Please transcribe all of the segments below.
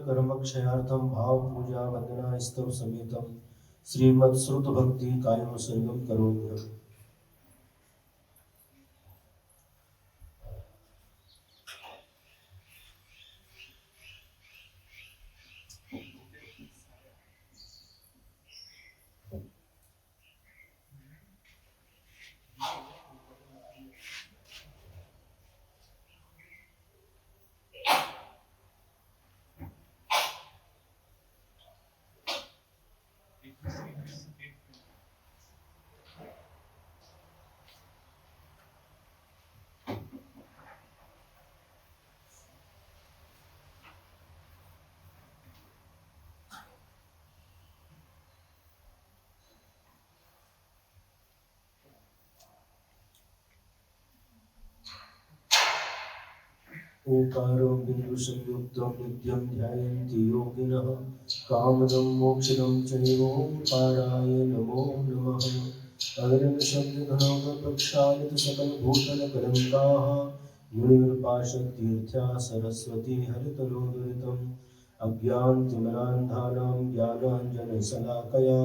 कर्मक्षयार्थं भाव पूजा वंदना स्तव समेतं श्रीमत्श्रुत भक्ति कायम सर्वं करोमि। ओंकारो बिंदु संयुक्तं नित्यं ध्यायन्ति योगिनः कामदं मोक्षदं च ओंकाराय नमो नमः। अविरल शब्दघनौ प्रक्षालित सकलभूषणकलङ्काः मुनिर्पाशतीर्थ्या सरस्वती हरितलोदरितम् अज्ञानतिमिरान्धानां ज्ञानाञ्जनशलाकया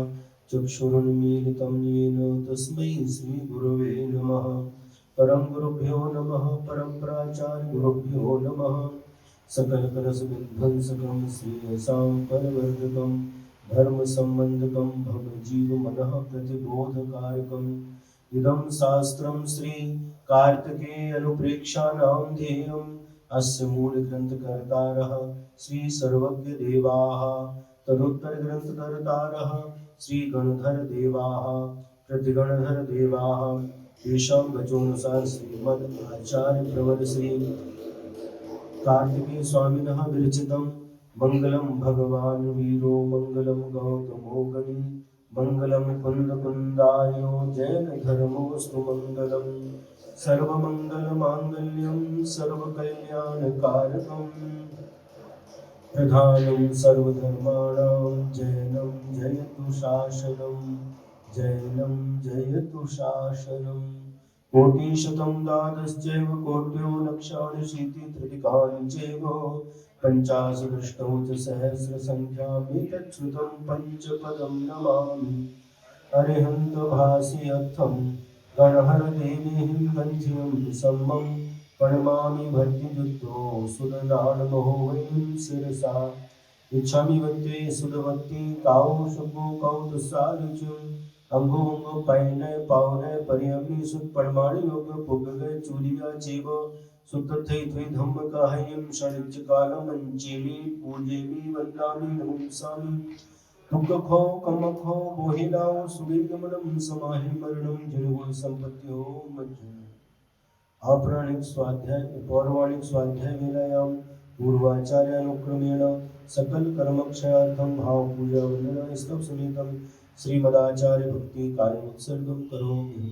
चक्षुरुन्मीलितं येन तस्मै श्रीगुरवे नमः। परम गुरुभ्यो नमः। परम प्राचार्य गुरुभ्यो नमः। सकल कलश विध्वंसकं श्रेयसां परवर्धकं धर्म संबंधकं भव जीव मनः प्रतिबोधकारकम् इदं शास्त्रं श्री कार्तिकेय अनुप्रेक्षाणां ध्येयम् अस्य मूल ग्रंथकर्तारः श्री सर्वज्ञ देवाः तदुत्तर ग्रंथकर्तारः श्री गणधर देवाः प्रतिगणधर देवाः येषां वचोनुसार श्रीमद् आचार्य प्रवर श्री कार्तिकेय स्वामिनः विरचितं मंगलम भगवान वीरो मंगलम गौतमो गणी मंगलम कुंद कुंदायो जैन धर्मोस्तु मंगलम सर्वमंगल मांगल्यम सर्वकल्याणकारकम प्रधानं सर्वधर्माणां जैनं जयतु शासनं जैनं जयतु शासनम् कोटिशतं द्वादशैव कोट्यो लक्षाणि चैव पञ्चाशदष्टौ च सहस्रसङ्ख्यामेतच्छ्रुतं पञ्चपदं नमामि। अरिहन्त भाष्यर्थं गणहरदेवीं गन्ध्यं सम्मं प्रणमामि भक्तियुक्तो सुदनानमहो वयं शिरसा इच्छामि वन्दे सुदवती काओ शुभो कौतसारिचुं अंगो पैनय पावनय परियमि सुत परमाणु योग पुगगय चूलिया जीव सुतथै त्वि धम्म काह्यं षड्ज कालमंचेमि पूजेमि वन्दामि नमस्सामि दुःखो कमखो बोहिलाओ सुगीतमनं समाहि मरणं जन्म संपत्तियो मज्जन अपराणिक स्वाध्याय पौराणिक स्वाध्याय वेलायां पूर्वाचार्यानुक्रमेण सकल कर्मक्षयार्थं भाव पूजा वंदना स्तव समेतं श्रीमदाचार्य भक्ति कायम उत्सर्गं करोमि।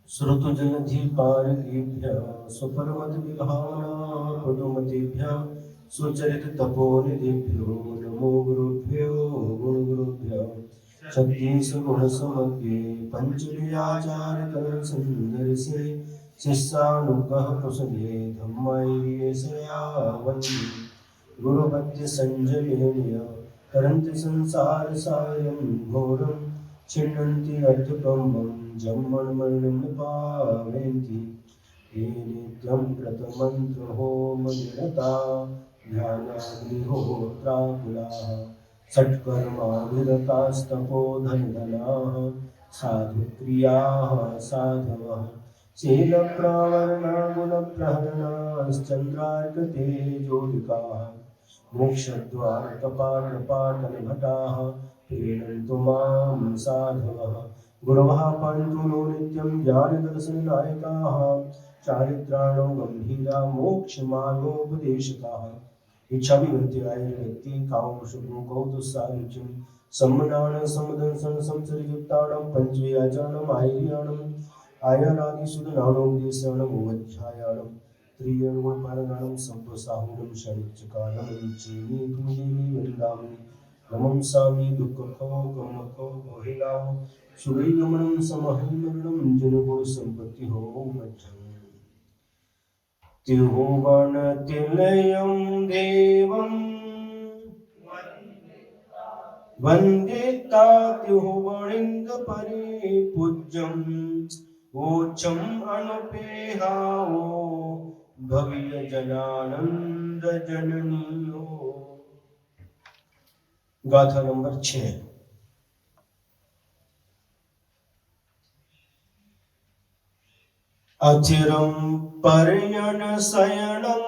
श्रुतजनधिपारकेभ्यः स्वपरमतिविभावना पदुमतेभ्यः स्वचरिततपोनिधिभ्यो नमो गुरुभ्यो गुरुगुरुभ्यः शक्तिसगुणसमग्रे पञ्चलीलाचार्यकरसुन्दरसे शिष्यानुगः कुशले धम्मैर्येषया वन्दे गुरुपद्यसञ्जयेनय तरन्ति संसारसागरं घोरं छिन्नन्ति अर्धकम्बं जम्मन्मरणं पावयन्ति ये नित्यं व्रतमन्त्रहोमनिरता ध्यानाग्निहोत्राकुलाः षट्कर्माविरतास्तपोधनधनाः साधुक्रियाः साधवः शीलप्रावरणागुणप्रहरणाश्चन्द्रार्कतेजोदिकाः मोक्षद्वारकपाटपाटलभटाः प्रीणन्तु मां साधवः गुरवः पान्तु नो नित्यं ज्ञानदर्शननायकाः चारित्राणो गम्भीरा मोक्षमार्गोपदेशकाः इच्छाभिवृत्ति आयुर्व्यक्ति कामशुभो कौतुसायुज्यं सम्मनान समदंसन संसर्गयुक्तानां पञ्चव्याचारणम् आयर्याणम् आयरादिसुधनानोपदेशाणम् त्रियगुणपालनानं संप्रसाहुनं शनिचकालं चेमी कुञ्जेमी वृन्दावनी नमं सामी दुःखको कमको महिलाः सुगैगमनं समहिमरणं जनगुणसम्पत्ति हो मध्यम् त्रिभुवनतिलयं देवं वन्दिता त्रिभुवनिन्दपरिपूज्यम् ओचम अनुपेहाओ भव्य जनानंद जननियो। गाथा नंबर 6। अचिरं पर्यन शयनम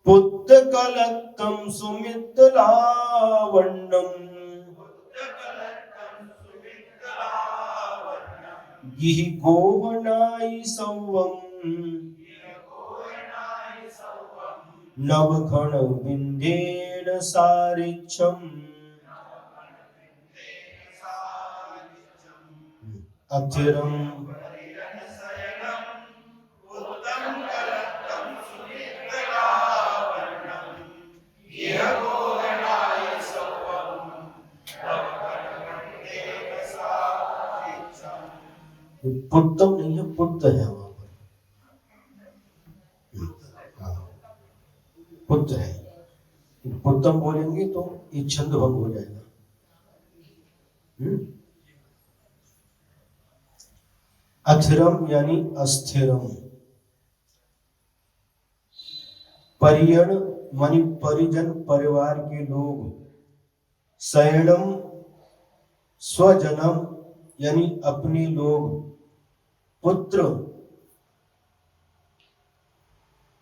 पुत्तकलत्तं सुमितलावण्यम गिहि गोवनाई सौवम नवघन विंदेन सारिच्छम। अचिरं पुत्तम नहीं है, पुत्र है वहां पर, पुत्र है। पुत्तम बोलेंगे तो ये छंद भंग हो जाएगा। अथिरम यानी अस्थिरम, परियण मानी परिजन परिवार के लोग, शयनम स्वजनम यानी अपने लोग, पुत्र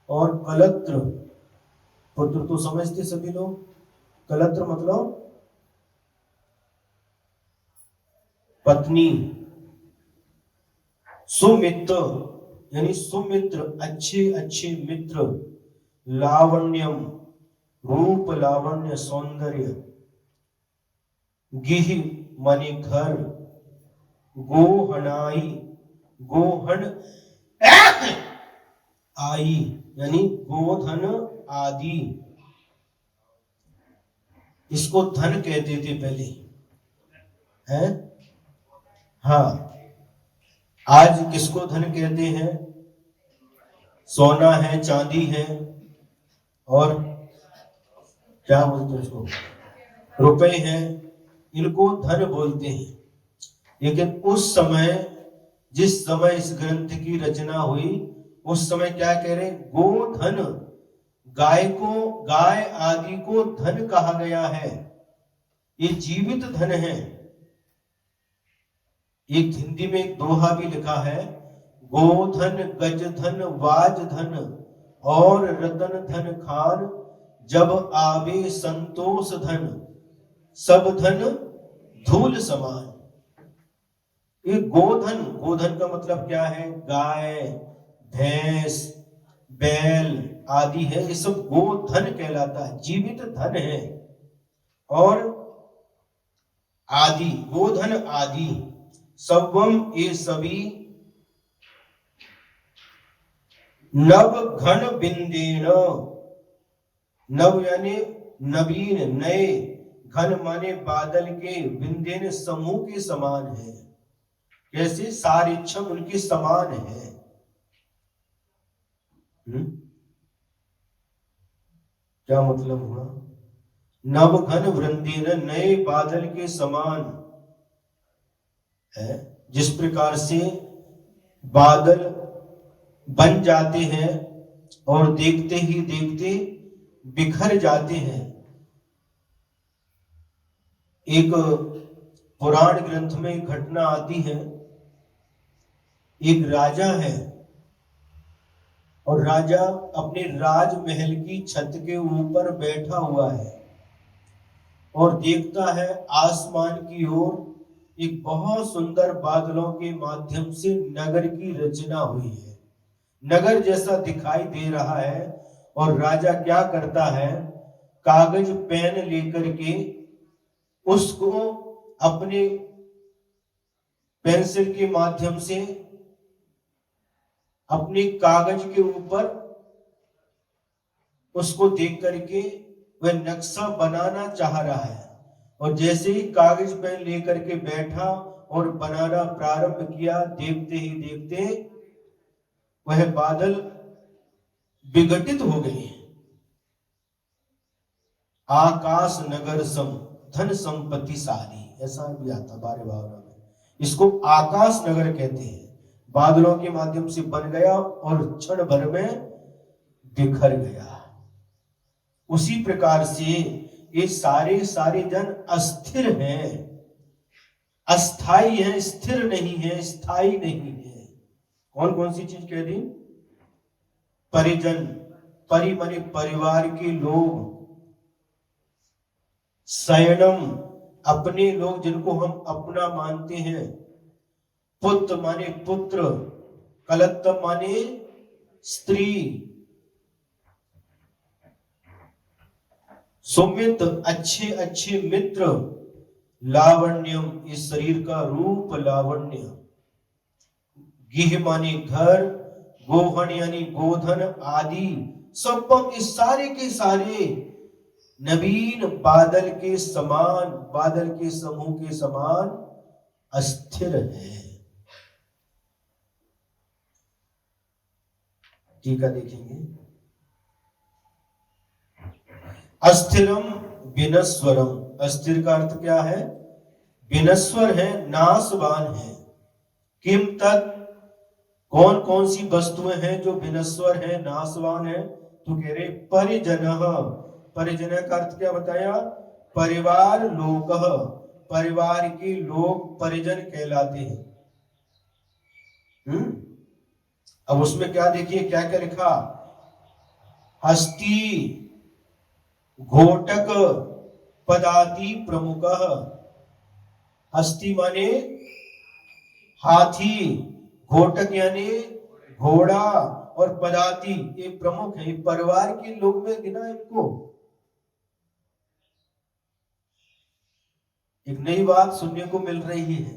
और कलत्र, पुत्र तो समझते सभी लोग, कलत्र मतलब पत्नी, सुमित्र यानी सुमित्र अच्छे अच्छे मित्र, लावण्यम रूप लावण्य सौंदर्य, गिह माने घर, गोहनाई गोहन आई यानी गोधन आदि, इसको धन कहते थे पहले, है? हाँ, आज किसको धन कहते हैं? सोना है, चांदी है, और क्या बोलते हैं उसको, रुपए हैं, इनको धन बोलते हैं। लेकिन उस समय, जिस समय इस ग्रंथ की रचना हुई, उस समय क्या कह रहे? गोधन, गाय को, गाय आदि को धन कहा गया है, ये जीवित धन है। एक हिंदी में एक दोहा भी लिखा है, गोधन गज धन वाज धन और रतन धन खान, जब आवे संतोष धन सब धन धूल समान। ये गोधन, गोधन का मतलब क्या है? गाय, भैंस, बैल आदि है, ये सब गोधन कहलाता है, जीवित धन है। और आदि, गोधन आदि, सबम ये सभी, नव घन बिंदेन, नव यानी नवीन नए, घन माने बादल के, बिंदेन समूह के समान है। कैसे? सारिच्छम उनके समान है। क्या मतलब हुआ? नव घन वृंदेन, नए बादल के समान है। जिस प्रकार से बादल बन जाते हैं और देखते ही देखते बिखर जाते हैं। एक पुराण ग्रंथ में एक घटना आती है, एक राजा है और राजा अपने राजमहल की छत के ऊपर बैठा हुआ है और देखता है आसमान की ओर एक बहुत सुंदर बादलों के माध्यम से नगर की रचना हुई है, नगर जैसा दिखाई दे रहा है। और राजा क्या करता है, कागज पेन लेकर के उसको अपने पेंसिल के माध्यम से अपने कागज के ऊपर उसको देख करके वह नक्शा बनाना चाह रहा है। और जैसे ही कागज पेन लेकर के बैठा और बनाना प्रारंभ किया, देखते ही देखते वह बादल विघटित हो गए। आकाश नगर सम धन संपत्ति सारी, ऐसा भी आता 12 भावना में। इसको आकाश नगर कहते हैं। बादलों के माध्यम से बन गया और क्षण भर में बिखर गया। उसी प्रकार से ये सारे जन अस्थिर हैं, अस्थाई है, स्थिर नहीं है, स्थायी नहीं है। कौन कौन सी चीज कह दी? परिजन, परि माने परिवार के लोग, शयनम अपने लोग जिनको हम अपना मानते हैं, पुत्र माने पुत्र, कलत्तम माने स्त्री, सुमित अच्छे अच्छे मित्र, लावण्यम इस शरीर का रूप लावण्य, गिह माने घर, गोहन यानी गोधन आदि, सब इस सारे के सारे नवीन बादल के समान, बादल के समूह के समान अस्थिर है। टीका देखेंगे। अस्थिरम विनस्वरम, अस्थिर का अर्थ क्या है? विनस्वर है, नाशवान है। किम तत्, कौन कौन सी वस्तुएं हैं जो विनस्वर है, नाशवान है? तो कह रहे परिजन, परिजन का अर्थ क्या बताया? परिवार लोक, परिवार के लोग परिजन कहलाते हैं। अब उसमें क्या देखिए, क्या क्या लिखा? हस्ती घोटक पदाति प्रमुख, हस्ती माने हाथी, घोटक यानी घोड़ा, और पदाति ये प्रमुख है, परिवार के लोग में गिना इनको। एक नई बात सुनने को मिल रही है।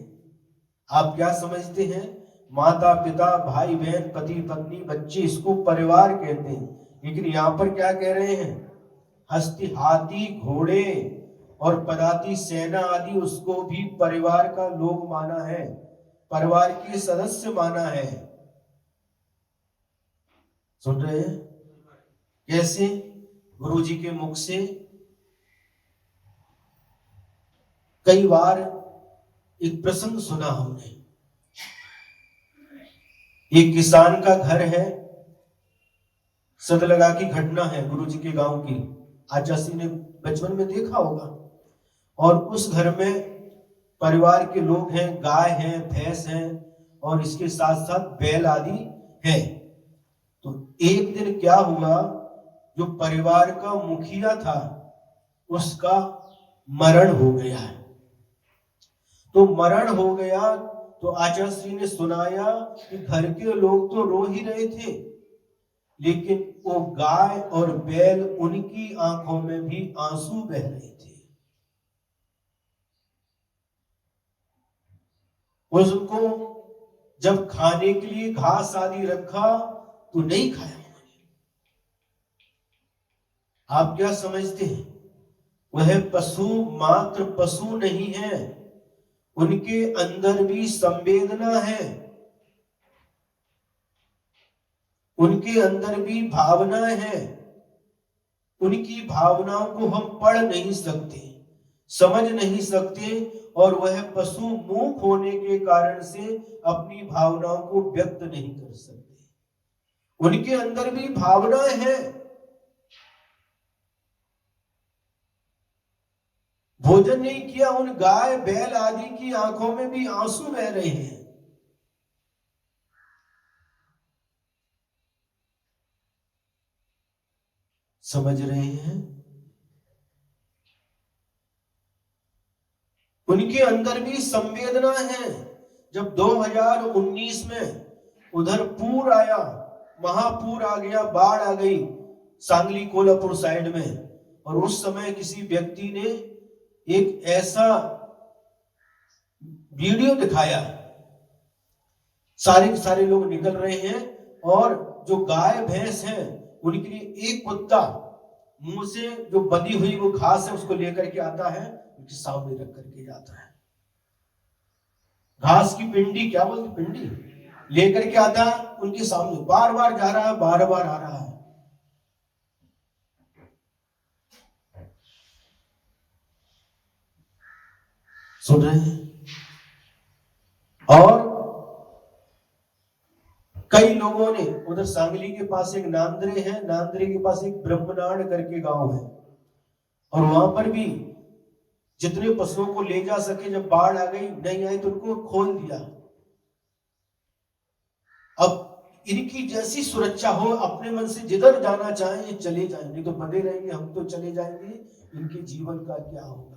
आप क्या समझते हैं? माता पिता भाई बहन पति पत्नी बच्चे, इसको परिवार कहते हैं। लेकिन यहां पर क्या कह रहे हैं? हस्ती हाथी घोड़े और पदाति सेना आदि, उसको भी परिवार का लोग माना है, परिवार के सदस्य माना है। सुन रहे हैं? कैसे? गुरु जी के मुख से कई बार एक प्रसंग सुना हमने। एक किसान का घर है, सतलगा की घटना है गुरु जी के गांव की, आचासी ने बचपन में देखा होगा। और उस घर में परिवार के लोग हैं, गाय है, भैंस है और इसके साथ साथ बैल आदि है। तो एक दिन क्या हुआ, जो परिवार का मुखिया था उसका मरण हो गया है। तो मरण हो गया तो आचार्य ने सुनाया कि घर के लोग तो रो ही रहे थे, लेकिन वो गाय और बैल, उनकी आंखों में भी आंसू बह रहे थे। उसको जब खाने के लिए घास आदि रखा तो नहीं खाया। आप क्या समझते हैं? वह पशु मात्र पशु नहीं है, उनके अंदर भी संवेदना है, उनके अंदर भी भावनाएं हैं। उनकी भावनाओं को हम पढ़ नहीं सकते, समझ नहीं सकते और वह पशु मूक होने के कारण से अपनी भावनाओं को व्यक्त नहीं कर सकते। उनके अंदर भी भावनाएं हैं। भोजन नहीं किया, उन गाय बैल आदि की आंखों में भी आंसू बह रहे हैं। समझ रहे हैं? उनके अंदर भी संवेदना है। जब 2019 में उधर पूर आया, महापूर आ गया, बाढ़ आ गई सांगली कोल्हापुर साइड में, और उस समय किसी व्यक्ति ने एक ऐसा वीडियो दिखाया, सारे के सारे लोग निकल रहे हैं और जो गाय भैंस हैं उनके लिए एक कुत्ता मुंह से जो बंधी हुई वो घास है उसको लेकर के आता है, उनके सामने रख करके जाता है। घास की पिंडी, क्या बोलते, पिंडी लेकर के आता है उनके सामने, बार बार जा रहा है, बार बार आ रहा है। सुन रहे हैं? और कई लोगों ने उधर सांगली के पास एक नांदरे है, नांदरे के पास एक ब्रह्मनाड़ करके गांव है, और वहां पर भी जितने पशुओं को ले जा सके, जब बाढ़ आ गई नहीं आई तो उनको खोल दिया। अब इनकी जैसी सुरक्षा हो, अपने मन से जिधर जाना चाहें ये चले जाएंगे, नहीं तो बंधे रहेंगे, हम तो चले जाएंगे, इनके जीवन का क्या होगा।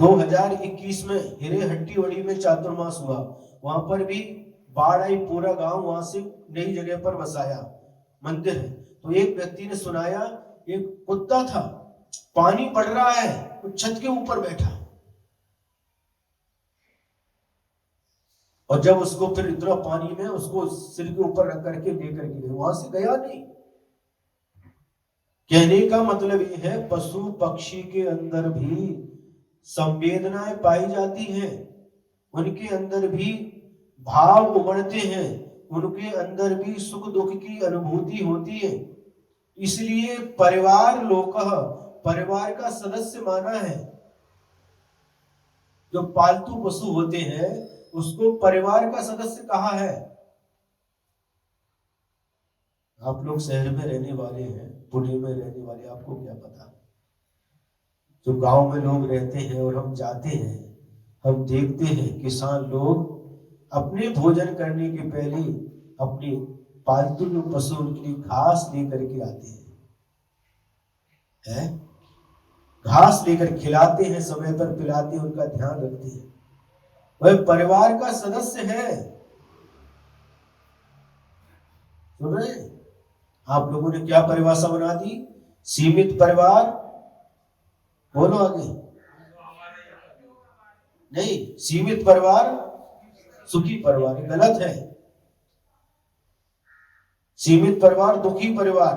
2021 में हिरेहट्टीवड़ी में चातुर्मास हुआ, वहां पर भी बाढ़ आई, पूरा गांव वहां से नई जगह पर बसाया, मंदिर है। तो एक व्यक्ति ने सुनाया, एक कुत्ता था, पानी पड़ रहा है तो छत के ऊपर बैठा, और जब उसको फिर इतना पानी में उसको सिर के ऊपर रख करके लेकर के वहां से गया नहीं। कहने का मतलब ये है, पशु पक्षी के अंदर भी संवेदनाएं पाई जाती हैं, उनके अंदर भी भाव उमड़ते हैं, उनके अंदर भी सुख दुख की अनुभूति होती है। इसलिए परिवार लोकः, परिवार का सदस्य माना है। जो पालतू पशु होते हैं उसको परिवार का सदस्य कहा है। आप लोग शहर में रहने वाले हैं, पुणे में रहने वाले, आपको क्या पता। जो गांव में लोग रहते हैं और हम जाते हैं, हम देखते हैं किसान लोग अपने भोजन करने के पहले अपने पालतू जो पशु उनके लिए घास लेकर के आते हैं, घास लेकर खिलाते हैं, समय पर पिलाते हैं, उनका ध्यान रखते हैं। वह परिवार का सदस्य है। सुन रहे हैं? आप लोगों ने क्या परिभाषा बना दी? सीमित परिवार, बोलो आगे। नहीं, सीमित परिवार सुखी परिवार, गलत है। सीमित परिवार दुखी परिवार।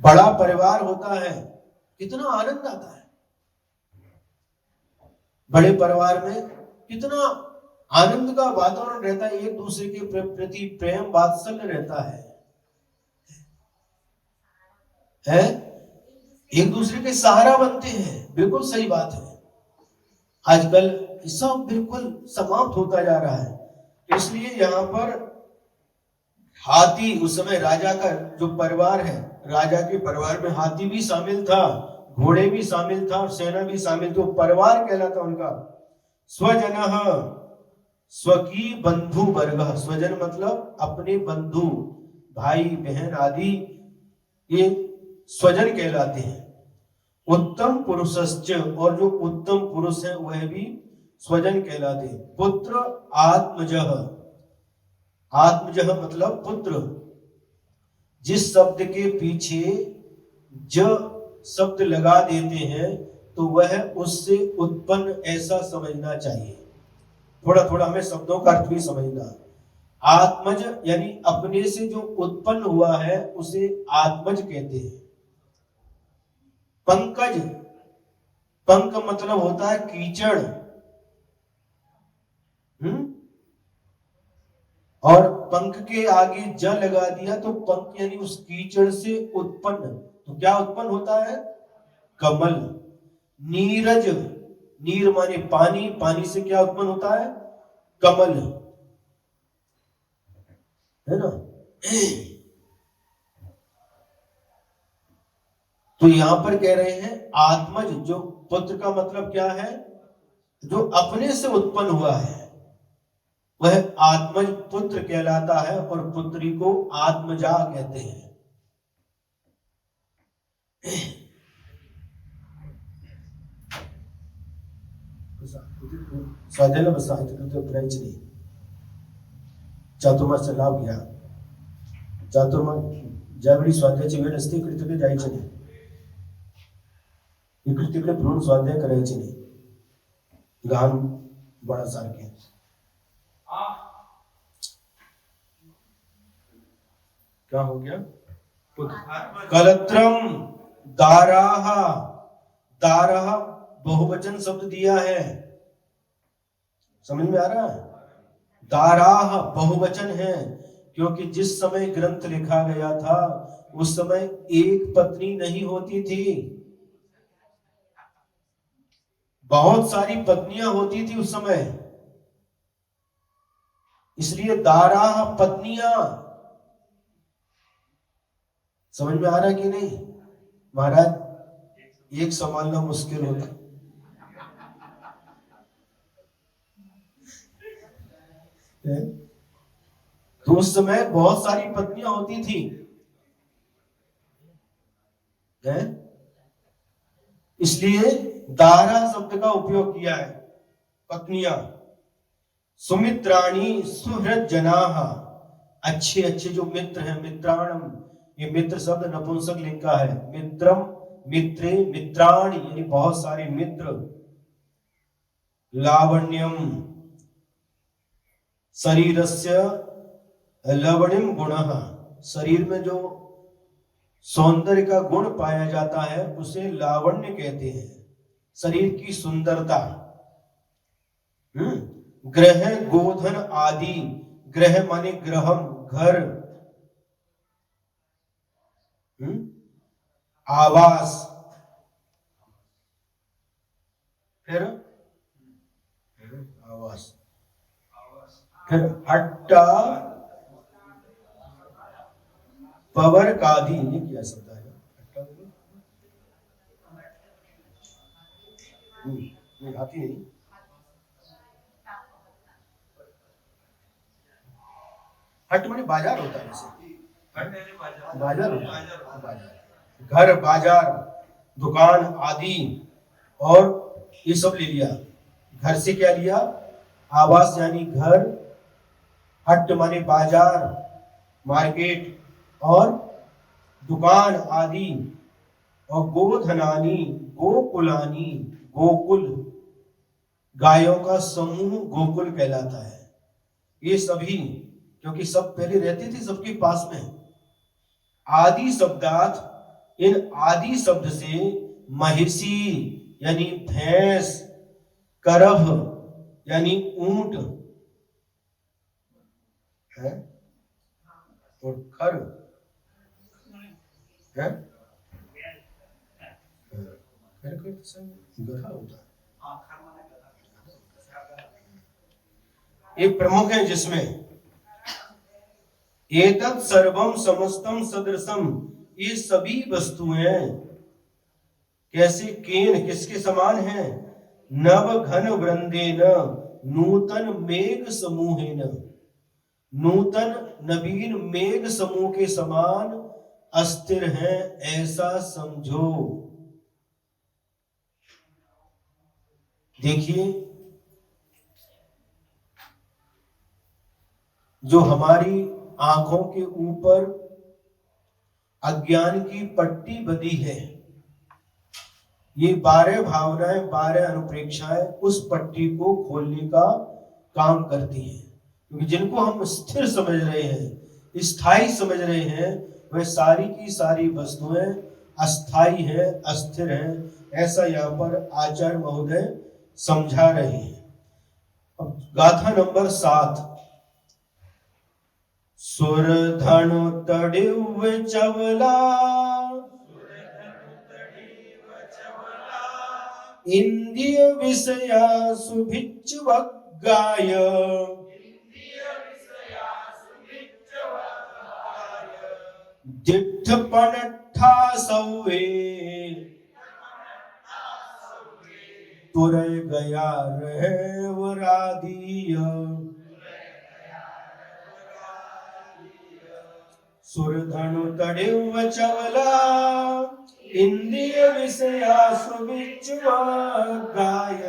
बड़ा परिवार होता है, कितना आनंद आता है। बड़े परिवार में कितना आनंद का वातावरण रहता है, एक दूसरे के प्रति प्रेम वात्सल्य रहता है, एक दूसरे के सहारा बनते हैं। बिल्कुल सही बात है। आजकल सब बिल्कुल समाप्त होता जा रहा है। इसलिए यहाँ पर हाथी, उस समय राजा का जो परिवार है, राजा के परिवार में हाथी भी शामिल था, घोड़े भी शामिल था, और सेना भी शामिल थी। परिवार कहलाता उनका। स्वजन, स्वकी बंधु वर्ग, स्वजन मतलब अपने बंधु, भाई बहन आदि, ये स्वजन कहलाते हैं। उत्तम पुरुषश्च, और जो उत्तम पुरुष है वह भी स्वजन कहलाते हैं। पुत्र आत्मजः, आत्मजः मतलब पुत्र। जिस शब्द के पीछे ज शब्द लगा देते हैं तो वह उससे उत्पन्न ऐसा समझना चाहिए। थोड़ा थोड़ा हमें शब्दों का अर्थ भी समझना। आत्मज यानी अपने से जो उत्पन्न हुआ है उसे आत्मज कहते हैं। पंकज, पंक मतलब होता है कीचड़। और पंख के आगे ज लगा दिया तो पंख यानी उस कीचड़ से उत्पन्न, तो क्या उत्पन्न होता है? कमल। नीरज, नीर माने पानी, पानी से क्या उत्पन्न होता है? कमल, है ना। तो यहां पर कह रहे हैं आत्मज, जो पुत्र का मतलब क्या है? जो अपने से उत्पन्न हुआ है वह आत्मज पुत्र कहलाता है, और पुत्री को आत्मजा कहते हैं। स्वाध्याय प्रयचनी चातुर्मास लाभ घ्या, चातुर्मास ज्यावेळी स्वाध्यायाची वेळ असते इकडे तिकडे जायचे नाही, इकडे तिकडे फिरून स्वाध्याय करायचे नाही, लहान बाळासारखे। क्या हो गया? कलत्रम दाराह, दाराह बहुवचन शब्द दिया है, समझ में आ रहा है? दाराह बहुवचन है, क्योंकि जिस समय ग्रंथ लिखा गया था उस समय एक पत्नी नहीं होती थी, बहुत सारी पत्नियां होती थी उस समय, इसलिए दाराह पत्नियां। समझ में आ रहा है कि नहीं? महाराज एक संभालना मुश्किल होता, तो उस समय बहुत सारी पत्नियां होती थी, इसलिए दारा शब्द का उपयोग किया है, पत्नियां। सुमित्राणी सुहृद जनाह, अच्छे अच्छे जो मित्र हैं, मित्राणम, ये मित्र शब्द नपुंसक लिंग का है, मित्रम मित्रे मित्राणि यानी बहुत सारे मित्र। लावण्यम शरीरस्य लवणिम गुणः, शरीर में जो सौंदर्य का गुण पाया जाता है उसे लावण्य कहते हैं, शरीर की सुंदरता। ग्रह गोधन आदि, ग्रह माने ग्रहम घर, आवास, फिर आवास, फिर हट्टा पवर कादी, ये क्या शब्द है? नहीं आती नहीं। हट माने बाजार होता है, वैसे बाजार होता है, बाजार, घर बाजार दुकान आदि, और ये सब ले लिया। घर से क्या लिया? आवास यानी घर, हट माने बाजार मार्केट, और दुकान आदि, और गोधनानी गोकुलानी गोकुल, गायों का समूह गोकुल कहलाता है। ये सभी, क्योंकि सब पहले रहती थी सबके पास में। आदि शब्दार्थ, इन आदि शब्द से महिषी यानी भैंस, करभ यानी ऊंट है, और खर है, गधा होता है, एक प्रमुख है जिसमें एतत् सर्वम समस्तम सदृशम, ये सभी वस्तुएं कैसे, केन किसके समान है? नव घन वृंदेन नूतन मेघ समूहेन, नूतन नवीन मेघ समूह के समान अस्थिर है, ऐसा समझो। देखिए, जो हमारी आंखों के ऊपर अज्ञान की पट्टी बंधी है, ये 12 भावनाएं, 12 अनुप्रेक्षाएं उस पट्टी को खोलने का काम करती हैं, क्योंकि जिनको हम स्थिर समझ रहे हैं, स्थायी समझ रहे हैं, वह सारी की सारी वस्तुएं अस्थाई है, अस्थिर है, ऐसा यहाँ पर आचार्य महोदय समझा रहे हैं। अब गाथा नंबर 7, सुर धनु तड़िव चवला, इंद्रिय विषया सुभिच्छ वग्गाय, दिट्ठ पनट्ठा सौवे, तुरय गया रहवरादीय। सुरधनु तड़िव चवला, इंद्रिय विषया सुभिच्छ वग्गाय,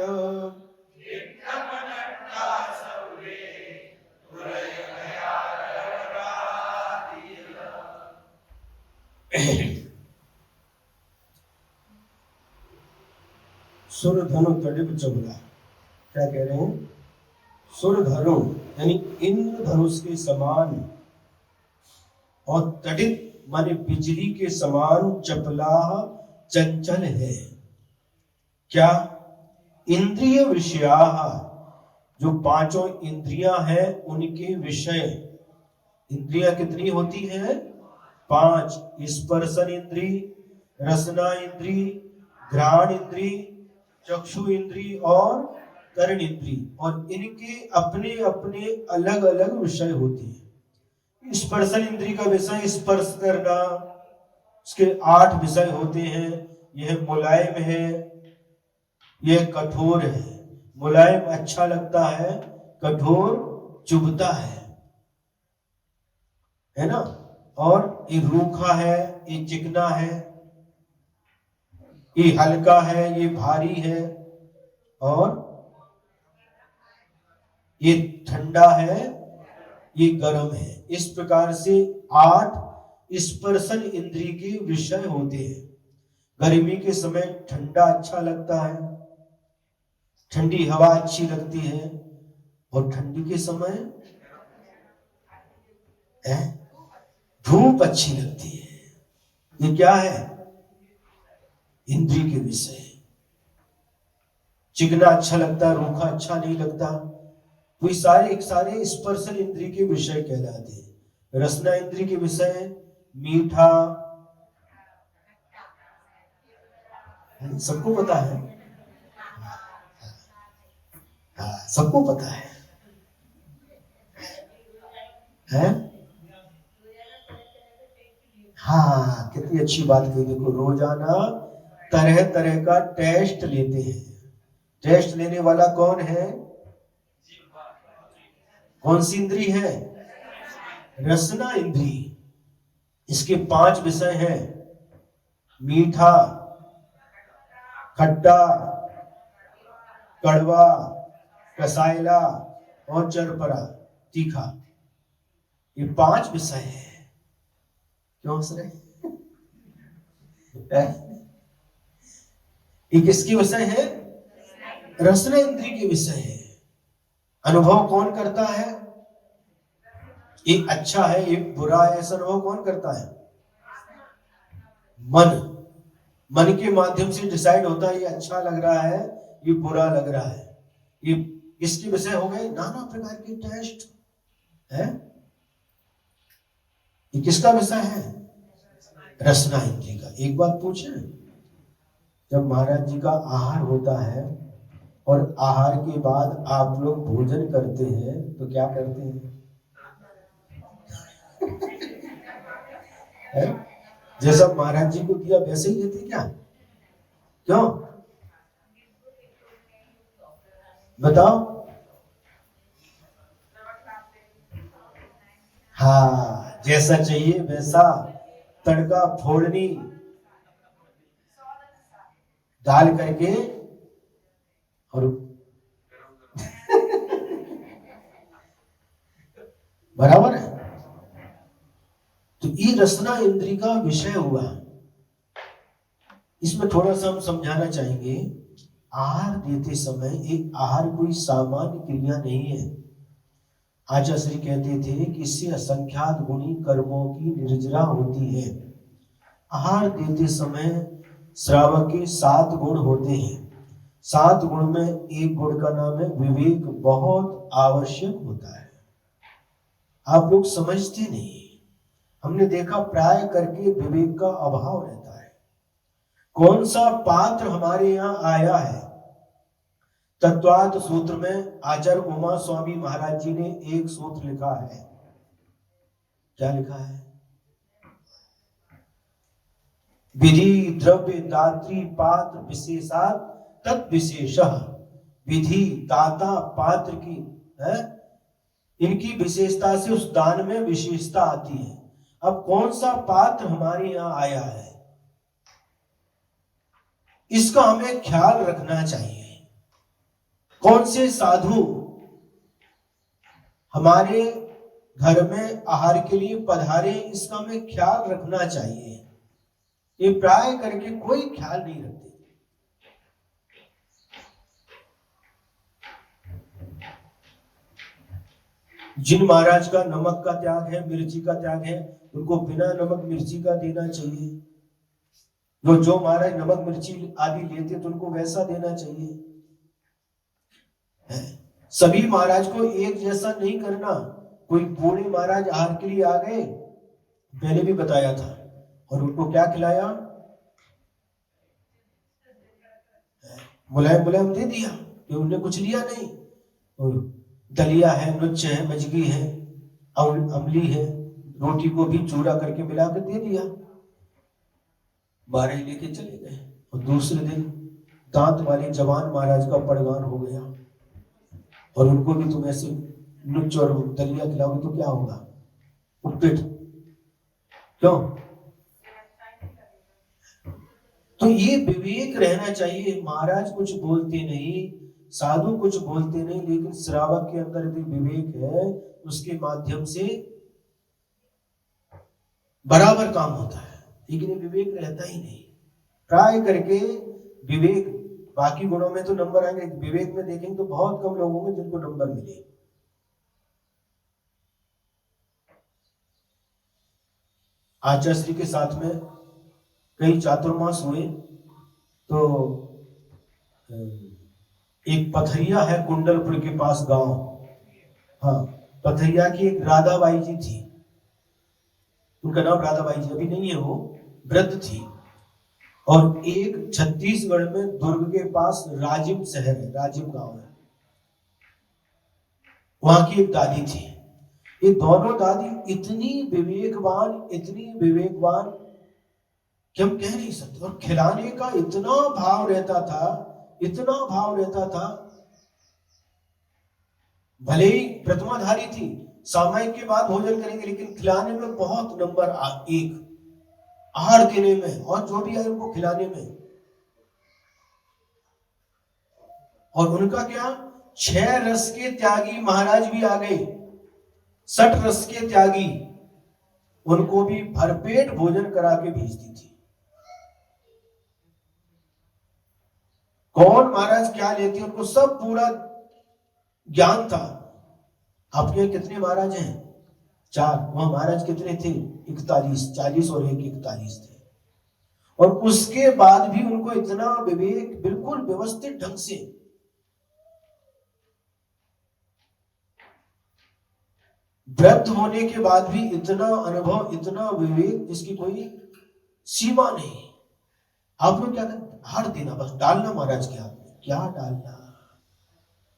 सुर धनु तड़िव चवला। क्या कह रहे हैं? सुर धनु यानी इंद्र धनुष के समान और तड़ित माने बिजली के समान चपला चंचल है। क्या? इंद्रिय विषया, जो पांचों इंद्रियां हैं उनके विषय। इंद्रियां कितनी होती है? 5। स्पर्शन इंद्री, रसना इंद्री, घ्राण इंद्री, चक्षु इंद्री और कर्ण इंद्री, और इनके अपने अपने अलग अलग विषय होते हैं। स्पर्शन इंद्री का विषय स्पर्श करना, उसके 8 विषय होते हैं। यह मुलायम है, यह कठोर है। मुलायम अच्छा लगता है, कठोर चुभता है ना। और ये रूखा है, ये चिकना है, ये हल्का है, ये भारी है, और ये ठंडा है, ये गर्म है। इस प्रकार से 8 स्पर्शन इंद्रिय के विषय होते हैं। गर्मी के समय ठंडा अच्छा लगता है, ठंडी हवा अच्छी लगती है, और ठंडी के समय धूप अच्छी लगती है। ये क्या है? इंद्रिय के विषय। चिकना अच्छा लगता है, रूखा अच्छा नहीं लगता। कोई सारे स्पर्शन इंद्रिय के विषय कहलाते हैं। रसना इंद्रिय के विषय मीठा, सबको पता है। हाँ, सबको पता है? हाँ, कितनी अच्छी बात कही। देखो, रोजाना तरह तरह का टेस्ट लेते हैं। टेस्ट लेने वाला कौन है? कौन सी इंद्री है? रसना इंद्री। इसके 5 विषय हैं: मीठा, खट्टा, कड़वा, कसाइला और चरपरा, तीखा। ये 5 विषय है। क्यों हंस रहे? ये किसकी विषय है? रसना इंद्रिय के विषय है। अनुभव कौन करता है? एक अच्छा है, एक बुरा है, ऐसा अनुभव कौन करता है? मन के माध्यम से डिसाइड होता है, ये अच्छा लग रहा है, ये बुरा लग रहा है। ये इसके विषय हो गए। नाना प्रकार के टेस्ट है। ये किसका विषय है? रसना इंद्रिय का। एक बात पूछे, जब महाराज जी का आहार होता है और आहार के बाद आप लोग भोजन करते हैं तो क्या करते हैं? जैसा महाराज जी को दिया वैसे ही लेते क्या? क्यों बताओ? हाँ, जैसा चाहिए वैसा तड़का फोड़नी डाल करके और बराबर है। तो ये रसना इंद्रिय का विषय हुआ। इसमें थोड़ा सा हम समझाना चाहेंगे। आहार देते समय एक आहार कोई सामान्य क्रिया नहीं है। आचार्य श्री कहते थे कि इससे असंख्यात गुणी कर्मों की निर्जरा होती है। आहार देते समय श्रावक के 7 गुण होते हैं। 7 गुण में एक गुण का नाम है विवेक, बहुत आवश्यक होता है। आप लोग समझते नहीं। हमने देखा प्राय करके विवेक का अभाव रहता है। कौन सा पात्र हमारे यहाँ आया है? तत्वार्थ सूत्र में आचार्य उमा स्वामी महाराज जी ने एक सूत्र लिखा है। क्या लिखा है? विधि द्रव्य दात्री पात्र विशेषात तत् विशेषः। विधि दाता पात्र की है, इनकी विशेषता से उस दान में विशेषता आती है। अब कौन सा पात्र हमारे यहाँ आया है, इसका हमें ख्याल रखना चाहिए। कौन से साधु हमारे घर में आहार के लिए पधारे, इसका हमें ख्याल रखना चाहिए। ये प्राय करके कोई ख्याल नहीं रखते। जिन महाराज का नमक का त्याग है, मिर्ची का त्याग है, उनको बिना नमक मिर्ची का देना चाहिए। जो महाराज नमक मिर्ची आदि लेते तो उनको वैसा देना चाहिए। सभी महाराज को एक जैसा नहीं करना। कोई बूढ़े महाराज आहार के लिए आ गए, पहले भी बताया था, और उनको क्या खिलाया? मुलायम मुलायम दे दिया कि उनने कुछ लिया नहीं। और दलिया है, नुच्च है, मजगी है, अमली है, रोटी को भी चूरा करके मिलाकर दे दिया। 12 लेके चले गए, और दूसरे दिन दांत वाले जवान महाराज का पड़गान हो गया। और उनको भी तुम ऐसे नुच्च और दलिया खिलाओगे तो क्या होगा? उपपेट। क्यों? तो ये विवेक रहना चाहिए। महाराज कुछ बोलते नहीं, साधु कुछ बोलते नहीं, लेकिन श्रावक के अंदर भी विवेक है, उसके माध्यम से बराबर काम होता है। लेकिन विवेक रहता ही नहीं। प्राय करके विवेक, बाकी गुणों में तो नंबर आएंगे, विवेक में देखेंगे तो बहुत कम लोग होंगे जिनको नंबर मिले। आचार्य श्री के साथ में कई चातुर्मास हुए, तो एक पथरिया है कुंडलपुर के पास गांव। हाँ, पथरिया की एक राधाबाई जी थी, उनका नाम राधाबाई जी अभी नहीं है, वो वृद्ध थी। और एक छत्तीसगढ़ में दुर्ग के पास राजिम शहर है, राजिम गांव है, वहां की एक दादी थी। ये दोनों दादी इतनी विवेकवान कि हम कह नहीं सकते। और खिलाने का इतना भाव रहता था, इतना भाव रहता था। भले ही प्रतिमाधारी थी, सामायिक के बाद भोजन करेंगे, लेकिन खिलाने में बहुत नंबर 1, आहार देने में और जो भी है उनको खिलाने में। और उनका क्या, 6 रस के त्यागी महाराज भी आ गए, 60 रस के त्यागी, उनको भी भरपेट भोजन करा के भेजती थी। कौन महाराज क्या लेते, उनको सब पूरा ज्ञान था। आपके कितने महाराज हैं? 4। वहां महाराज कितने थे? 41, 40 और 1 41 थे। और उसके बाद भी उनको इतना विवेक, बिल्कुल व्यवस्थित ढंग से। वृद्ध होने के बाद भी इतना अनुभव, इतना विवेक, जिसकी कोई सीमा नहीं। आप लोग क्या करते? हार देना, बस डालना महाराज के हाथ में। क्या डालना?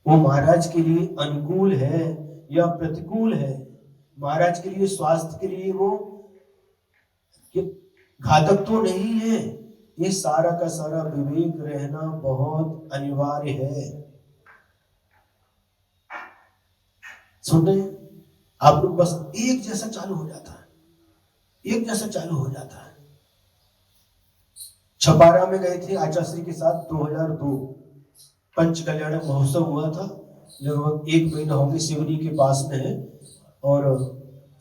वो महाराज के लिए अनुकूल है या प्रतिकूल है, महाराज के लिए, स्वास्थ्य के लिए वो घातक तो नहीं है। ये सारा का सारा विवेक रहना बहुत अनिवार्य है। सुन रहे हैं आप लोग? बस एक जैसा चालू हो जाता है, एक जैसा चालू हो जाता है। छपारा में गए थे आचार्य श्री के साथ, 2002 पंच कल्याण महोत्सव हुआ था। लगभग 1 महीना हो गया, सिवनी के पास में है। और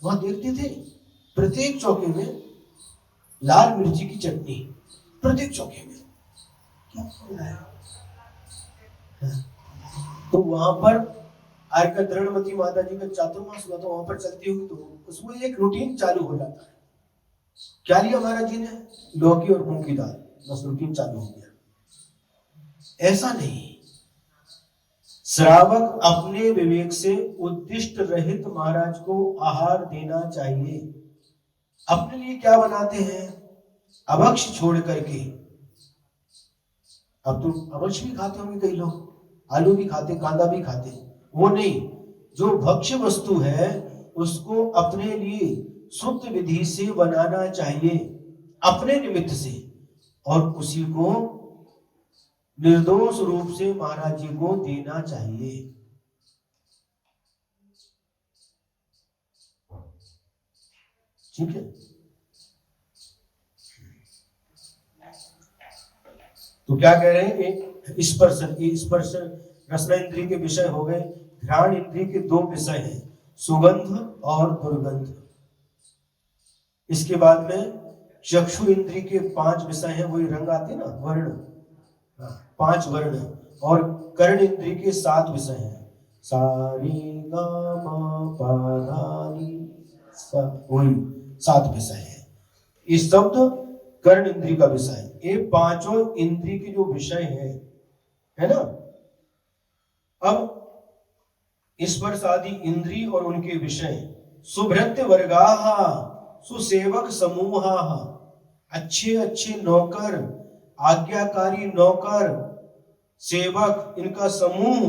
वहां देखते थे प्रत्येक चौके में लाल मिर्ची की चटनी, प्रत्येक चौके में। क्या बोल रहा है? तो वहां पर आज का द्रढ़मती माता जी का चातुर्मास हुआ, तो वहां पर चलती होगी, तो उसमें एक रूटीन चालू हो जाता है। क्या लिया महाराज जी ने? लौकी और मूंग की दाल, बस रूटीन चालू हो गया। ऐसा नहीं, श्रावक अपने विवेक से उद्दिष्ट रहित महाराज को आहार देना चाहिए। अपने लिए क्या बनाते हैं? अभक्ष छोड़ करके। अब तो अभक्ष भी खाते होंगे कई लोग, आलू भी खाते, कांदा भी खाते। वो नहीं, जो भक्ष्य वस्तु है उसको अपने लिए शुद्ध विधि से बनाना चाहिए, अपने निमित्त से, और उसी को निर्दोष रूप से महाराज जी को देना चाहिए। ठीक है। तो क्या कह रहे हैं? स्पर्श रसना इंद्रिय के विषय हो गए। घ्राण इंद्रिय के दो विषय हैं, सुगंध और दुर्गंध। इसके बाद में चक्षु इंद्रिय के 5 विषय हैं, वही रंग आते ना, वर्ण, 5 वर्ण। और कर्ण इंद्रिय के 7 विषय हैं, सारी गा मा पा धा नी सा, वही 7 विषय है। इस शब्द कर्ण इंद्रिय का विषय, ये पांचों इंद्रिय के जो विषय है ना। अब स्पर्श आदि इंद्रिय और उनके विषय, सुभृत्य वर्गाः, सुसेवक समूहाः, अच्छे अच्छे नौकर, आज्ञाकारी नौकर, सेवक, इनका समूह,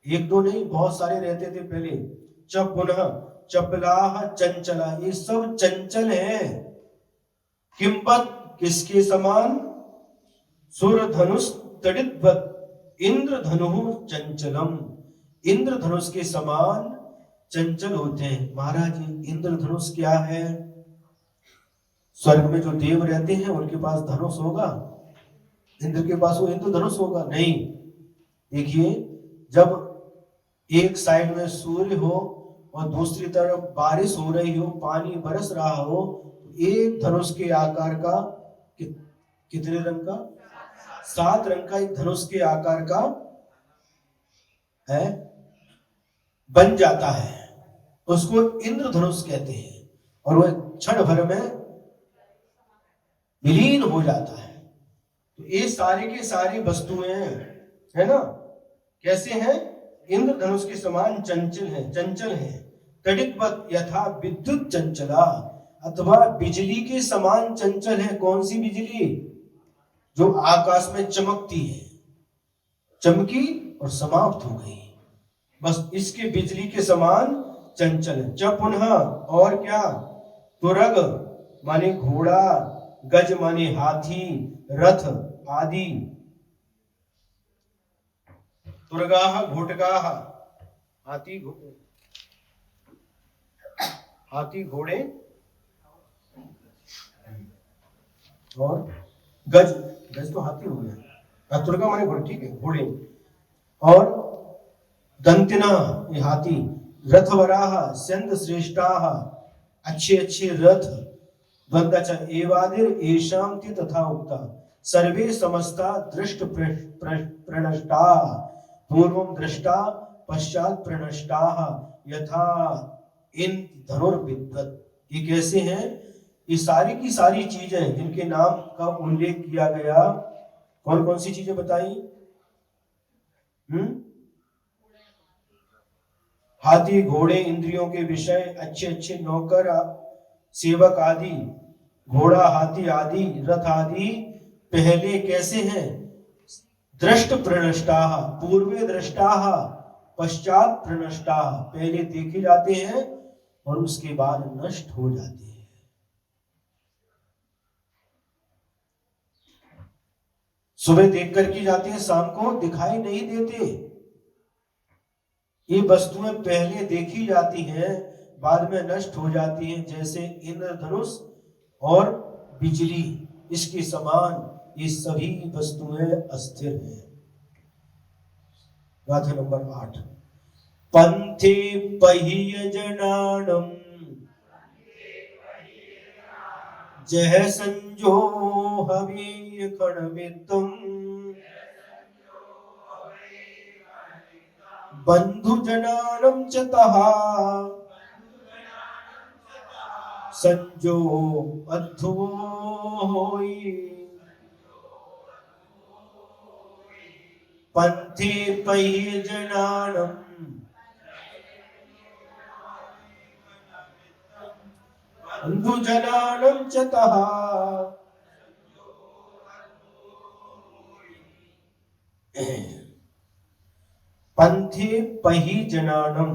एक दो नहीं बहुत सारे रहते थे पहले। पुनः चपलाः चंचला, ये सब चंचल है। किंबत, किसके समान? सुरधनुष तडितवत इंद्रधनु चंचलम, इंद्रधनुष के समान चंचल होते हैं। महाराज इंद्रधनुष क्या है? स्वर्ग में जो देव रहते हैं उनके पास धनुष होगा, इंद्र के पास वो इंद्रधनुष होगा? नहीं। देखिए, जब एक साइड में सूर्य हो और दूसरी तरफ बारिश हो रही हो, पानी बरस रहा हो, तो एक धनुष के आकार का कितने रंग का? 7 रंग का एक धनुष के आकार का है, बन जाता है। उसको इंद्रधनुष कहते हैं, और वह क्षण भर में विलीन हो जाता है। तो ये सारे के सारी वस्तुएं है ना, कैसे हैं? इंद्रधनुष के समान चंचल है। तडितवत यथा विद्युत चंचला, अथवा बिजली के समान चंचल है। कौन सी बिजली? जो आकाश में चमकती है, चमकी और समाप्त हो गई, बस इसके बिजली के समान चंचल है। च पुनः, और क्या? तुरग माने घोड़ा, गज माने हाथी, रथ आदि। तुरगाह घोटगाह, हाथी घोड़े, और गज तो हाथी हो गया, तुरगा माने घोड़े, ठीक है, घोड़े। और दंतिना, ये हाथी। रथवराह स्यंद श्रेष्ठाः, अच्छे अच्छे रथ। द्वंद्वच एवादिर येषां ति तथा उक्ता, सर्वे समस्ता दृष्ट प्रणष्टा, पूर्वं दृष्टा पश्चात प्रणष्टा, यथा इन धनुर्विद्वत्। ये कैसे हैं? ये सारी की सारी चीजें जिनके नाम का उल्लेख किया गया, कौन कौन सी चीजें बताई? हाथी घोड़े इंद्रियों के विषय, अच्छे अच्छे नौकर सेवक आदि, घोड़ा हाथी आदि, रथ आदि पहले कैसे हैं? दृष्ट प्रणष्टा, पूर्वे दृष्टा पश्चात प्रणष्टा, पहले देखे जाते हैं और उसके बाद नष्ट हो जाते हैं। सुबह देख करके जाते हैं, शाम को दिखाई नहीं देते। ये वस्तुएं पहले देखी जाती हैं, बाद में नष्ट हो जाती हैं। जैसे इंद्रधनुष और बिजली, इसके समान ये सभी वस्तुएं अस्थिर हैं। गाथा नंबर 8। पंथे पहिय जनानम जह संजो हवि खणमितम, बंधु जनानम च तहा संजो अद्धुवो होई, पंथे पहि जनानम बंधु जनानम च तहा। पंथे पहि जनानम,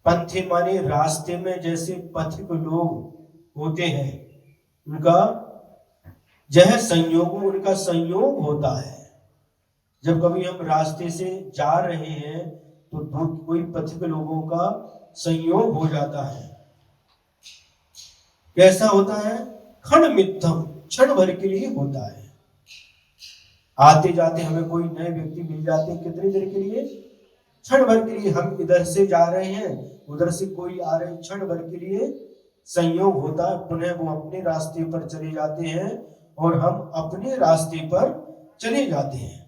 पंथे माने रास्ते में जैसे पथिक लोग होते हैं, उनका यह संयोग, उनका संयोग होता है। जब कभी हम रास्ते से जा रहे हैं तो कोई पथिक लोगों का संयोग हो जाता है। कैसा होता है? क्षण मिथ्यम, क्षण भर के लिए होता है। आते जाते हमें कोई नए व्यक्ति मिल जाते हैं, कितनी देर के लिए? क्षण भर के लिए। हम इधर से जा रहे हैं, उधर से कोई आ रहे, क्षण भर के लिए संयोग होता है, पुनः वो अपने रास्ते पर चले जाते हैं और हम अपने रास्ते पर चले जाते हैं।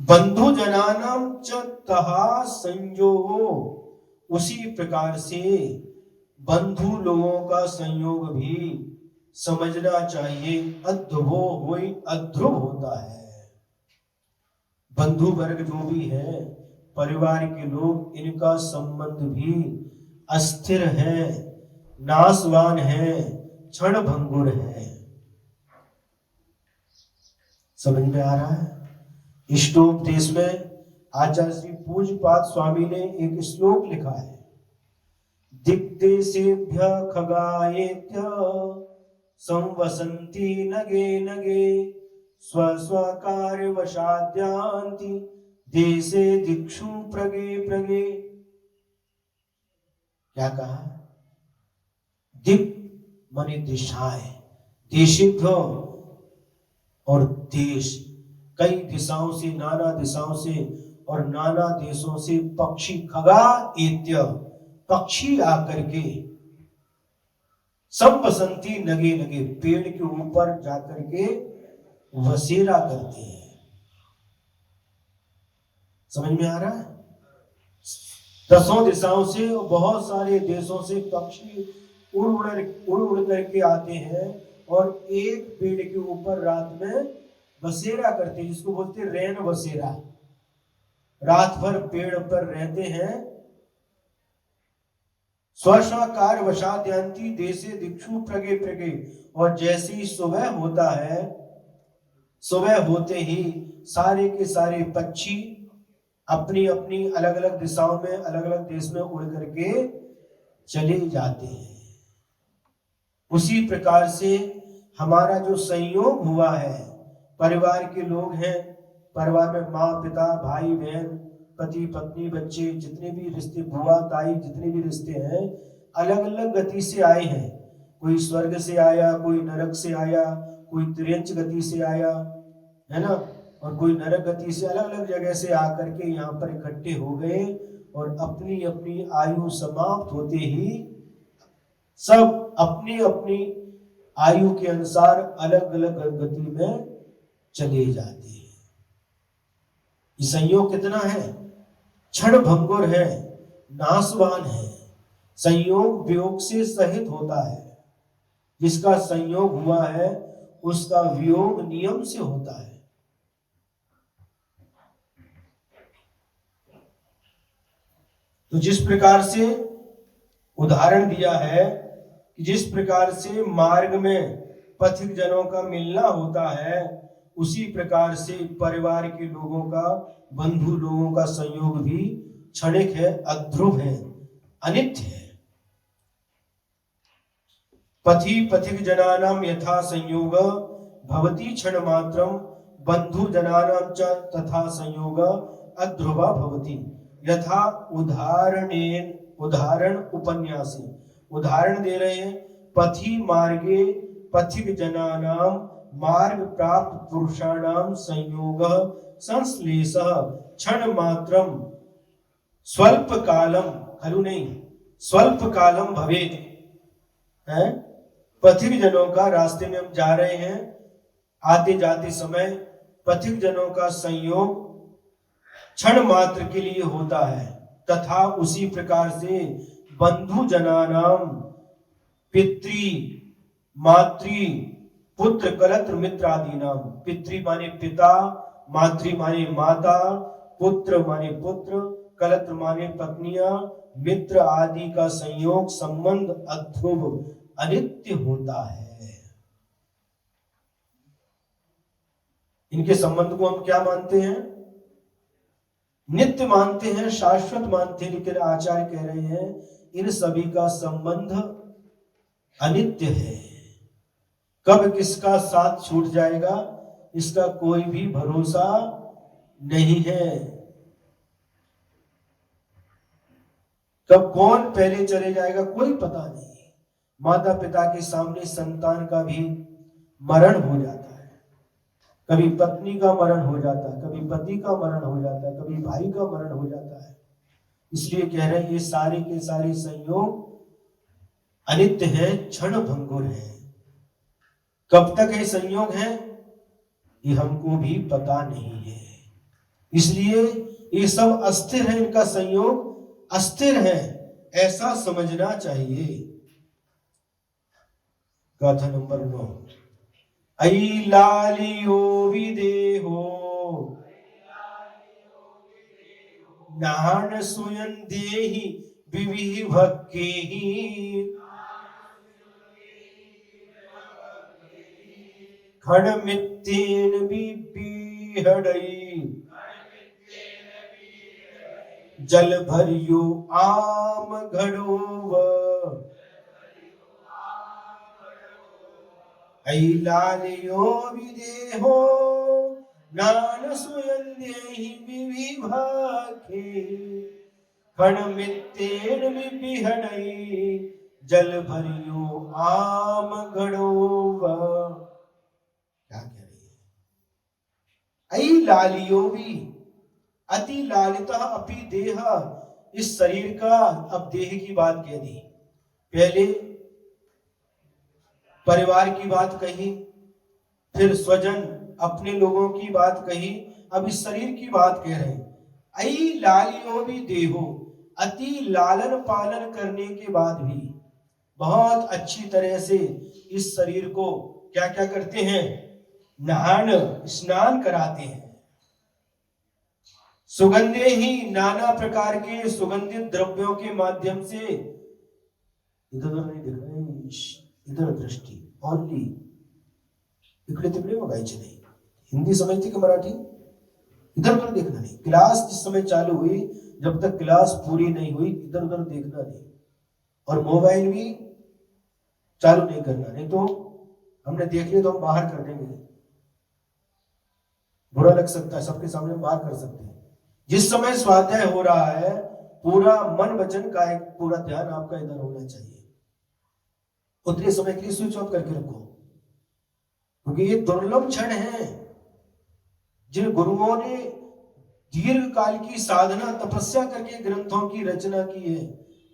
बंधु जनानाम च तहा संयोगो, उसी प्रकार से बंधु लोगों का संयोग भी समझना चाहिए। अध्रुवो वही अध्रुव होता है। बंधु वर्ग जो भी है, परिवार के लोग, इनका संबंध भी अस्थिर है, नाशवान है, क्षण भंगुर है। समझ में आ रहा है? इष्टोपदेश में आचार्य श्री पूज्यपाद स्वामी ने एक श्लोक लिखा है, दिग्देशेभ्य खगायेत्य संवसन्ति नगे नगे स्व स्वकार्य वशाद्यांति देशे दिक्षु प्रगे प्रगे। क्या कहा? दिक् माने दिशाएं, देशेभ्य और देश, कई दिशाओं से, नाना दिशाओं से और नाना देशों से पक्षी, खगा एत्य पक्षी आकर के, सब बसंती नगे नगे पेड़ के ऊपर जाकर के बसेरा करते हैं। समझ में आ रहा है? दसों दिशाओं से, बहुत सारे देशों से पक्षी उड़ उड़ करके आते हैं और एक पेड़ के ऊपर रात में बसेरा करते हैं, जिसको बोलते हैं रैन बसेरा। रात भर पेड़ पर रहते हैं। स्वस्वकार वशाद्यांति देशे दिक्षु प्रगे प्रगे, और जैसे ही सुबह होता है, सुबह होते ही सारे के सारे पक्षी अपनी अपनी अलग अलग दिशाओं में, अलग अलग देश में उड़ करके चले जाते हैं। उसी प्रकार से हमारा जो संयोग हुआ है, परिवार के लोग हैं, परिवार में माँ पिता भाई बहन पति पत्नी बच्चे, जितने भी रिश्ते, बुआ ताई, जितने भी रिश्ते हैं, अलग अलग गति से आए हैं। कोई स्वर्ग से आया, कोई नरक से आया, कोई तिर्यंच गति से आया, है ना, और कोई नरक गति से, अलग अलग जगह से आकर के यहाँ पर इकट्ठे हो गए और अपनी अपनी आयु समाप्त होते ही सब अपनी अपनी आयु के अनुसार अलग अलग गति में चले जाते हैं। ये संयोग कितना है? क्षण भंगुर है, नाशवान है। संयोग वियोग से सहित होता है। जिसका संयोग हुआ है उसका वियोग नियम से होता है। तो जिस प्रकार से उदाहरण दिया है कि जिस प्रकार से मार्ग में पथिक जनों का मिलना होता है, उसी प्रकार से परिवार के लोगों का, बंधु लोगों का संयोग भी क्षणिक है, अध्रुव है, अनित्य है। पथि पथिक जनानाम यथा संयोग भवति क्षण मात्रम बंधु जनानाम च तथा संयोग अध्रुवा भवति। यथा उदाहरण उपन्यासी उदाहरण दे रहे हैं। पथि मार्गे पथिक जनानाम मार्ग प्राप्त पुरुषाणाम संयोग संश्लेष क्षण मात्रम स्वल्प कालम, खलु नहीं, स्वल्प कालम भवेत है। पथिक जनों का, रास्ते में हम जा रहे हैं, आते जाते समय पथिक जनों का संयोग क्षण मात्र के लिए होता है। तथा उसी प्रकार से बंधु जनानाम पितृ मातृ पुत्र कलत्र मित्र आदि नाम। पितृ माने पिता, मातृ माने माता, पुत्र माने पुत्र, कलत्र माने पत्नियां, मित्र आदि का संयोग संबंध अध्रुव अनित्य होता है। इनके संबंध को हम क्या मानते हैं? नित्य मानते हैं, शाश्वत मानते हैं। लेकिन आचार्य कह रहे हैं इन सभी का संबंध अनित्य है। कब किसका साथ छूट जाएगा इसका कोई भी भरोसा नहीं है। कब कौन पहले चले जाएगा कोई पता नहीं। माता पिता के सामने संतान का भी मरण हो जाता है, कभी पत्नी का मरण हो जाता है, कभी पति का मरण हो जाता है, कभी भाई का मरण हो जाता है। इसलिए कह रहे हैं ये सारे के सारे संयोग अनित्य है, क्षण भंगुर है। कब तक ये संयोग है ये हमको भी पता नहीं है। इसलिए ये सब अस्थिर है, इनका संयोग अस्थिर है, ऐसा समझना चाहिए। गाथा नंबर 9। ऐ लालियो विदेहो नान सुयन देहि विविभक्केहि खड़मित्तेन बिबिहडै जल भरियो आम घड़ोव ऐ लालियो विदेहो नान सुयन देहि विविभक्के खड़मित्तेन बिबिहडै जल भरियो आम घड़ोव। क्या कह रही है? ऐ लालियो भी अति लालिता अपि देह, इस शरीर का, अब देह की बात कह दी। पहले परिवार की बात कही, फिर स्वजन अपने लोगों की बात कही, अब इस शरीर की बात कह रहे हैं। ऐ लालियो भी देहो, अति लालन पालन करने के बाद भी बहुत अच्छी तरह से इस शरीर को क्या क्या करते हैं? नहान स्नान कराते हैं। सुगंधे ही नाना प्रकार के सुगंधित द्रव्यों के माध्यम से, इधर उधर नहीं देख रहे, इधर दृष्टि ओनली, इकडे तिकडे बघायचे नहीं। हिंदी समझती कि मराठी? इधर उधर देखना नहीं। क्लास जिस समय चालू हुई, जब तक क्लास पूरी नहीं हुई इधर उधर देखना नहीं, और मोबाइल भी चालू नहीं करना, नहीं तो हमने देख लिया तो हम बाहर कर देंगे, बुरा लग सकता है, सबके सामने बाहर कर सकते हैं। जिस समय स्वाध्याय हो रहा है पूरा मन वचन का एक पूरा ध्यान आपका इधर होना चाहिए। उतने समय के लिए स्विच ऑफ करके रखो, क्योंकि ये दुर्लभ क्षण है। जिन गुरुओं ने दीर्घ काल की साधना तपस्या करके ग्रंथों की रचना की है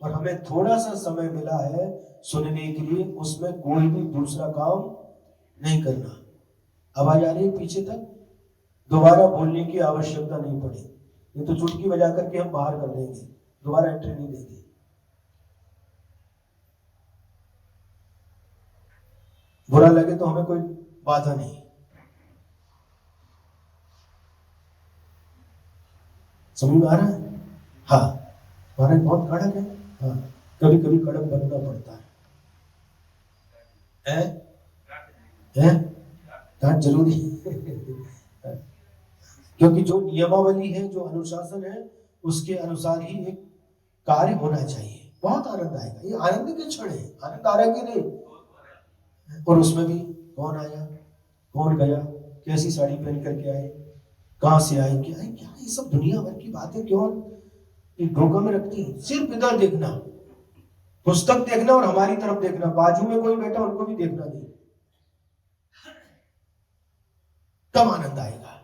और हमें थोड़ा सा समय मिला है सुनने के लिए, उसमें कोई भी दूसरा काम नहीं करना। आवाज आ रही है पीछे तक? दोबारा बोलने की आवश्यकता नहीं पड़ी, ये तो चुटकी बजा करके हम बाहर कर देंगे, दोबारा एंट्री नहीं देंगे। बुरा लगे तो हमें कोई बाधा नहीं। समझ में आ रहा है? हाँ, महाराज बहुत कड़क है। हाँ, कभी कभी कड़क बनना पड़ता है, डांट जरूरी क्योंकि जो नियमावली है, जो अनुशासन है, उसके अनुसार ही एक कार्य होना चाहिए। बहुत आनंद आएगा, ये आनंद के क्षण है। आनंद आ रहा है कि नहीं? और उसमें भी कौन आया, कौन गया, कैसी साड़ी पहन करके आए, कहां से आए, क्या है, क्या ये सब दुनिया भर की बातें क्यों ढोका में रखती है। सिर्फ इधर देखना, पुस्तक देखना और हमारी तरफ देखना, बाजू में कोई बैठा उनको भी देखना नहीं, तब आनंद आएगा।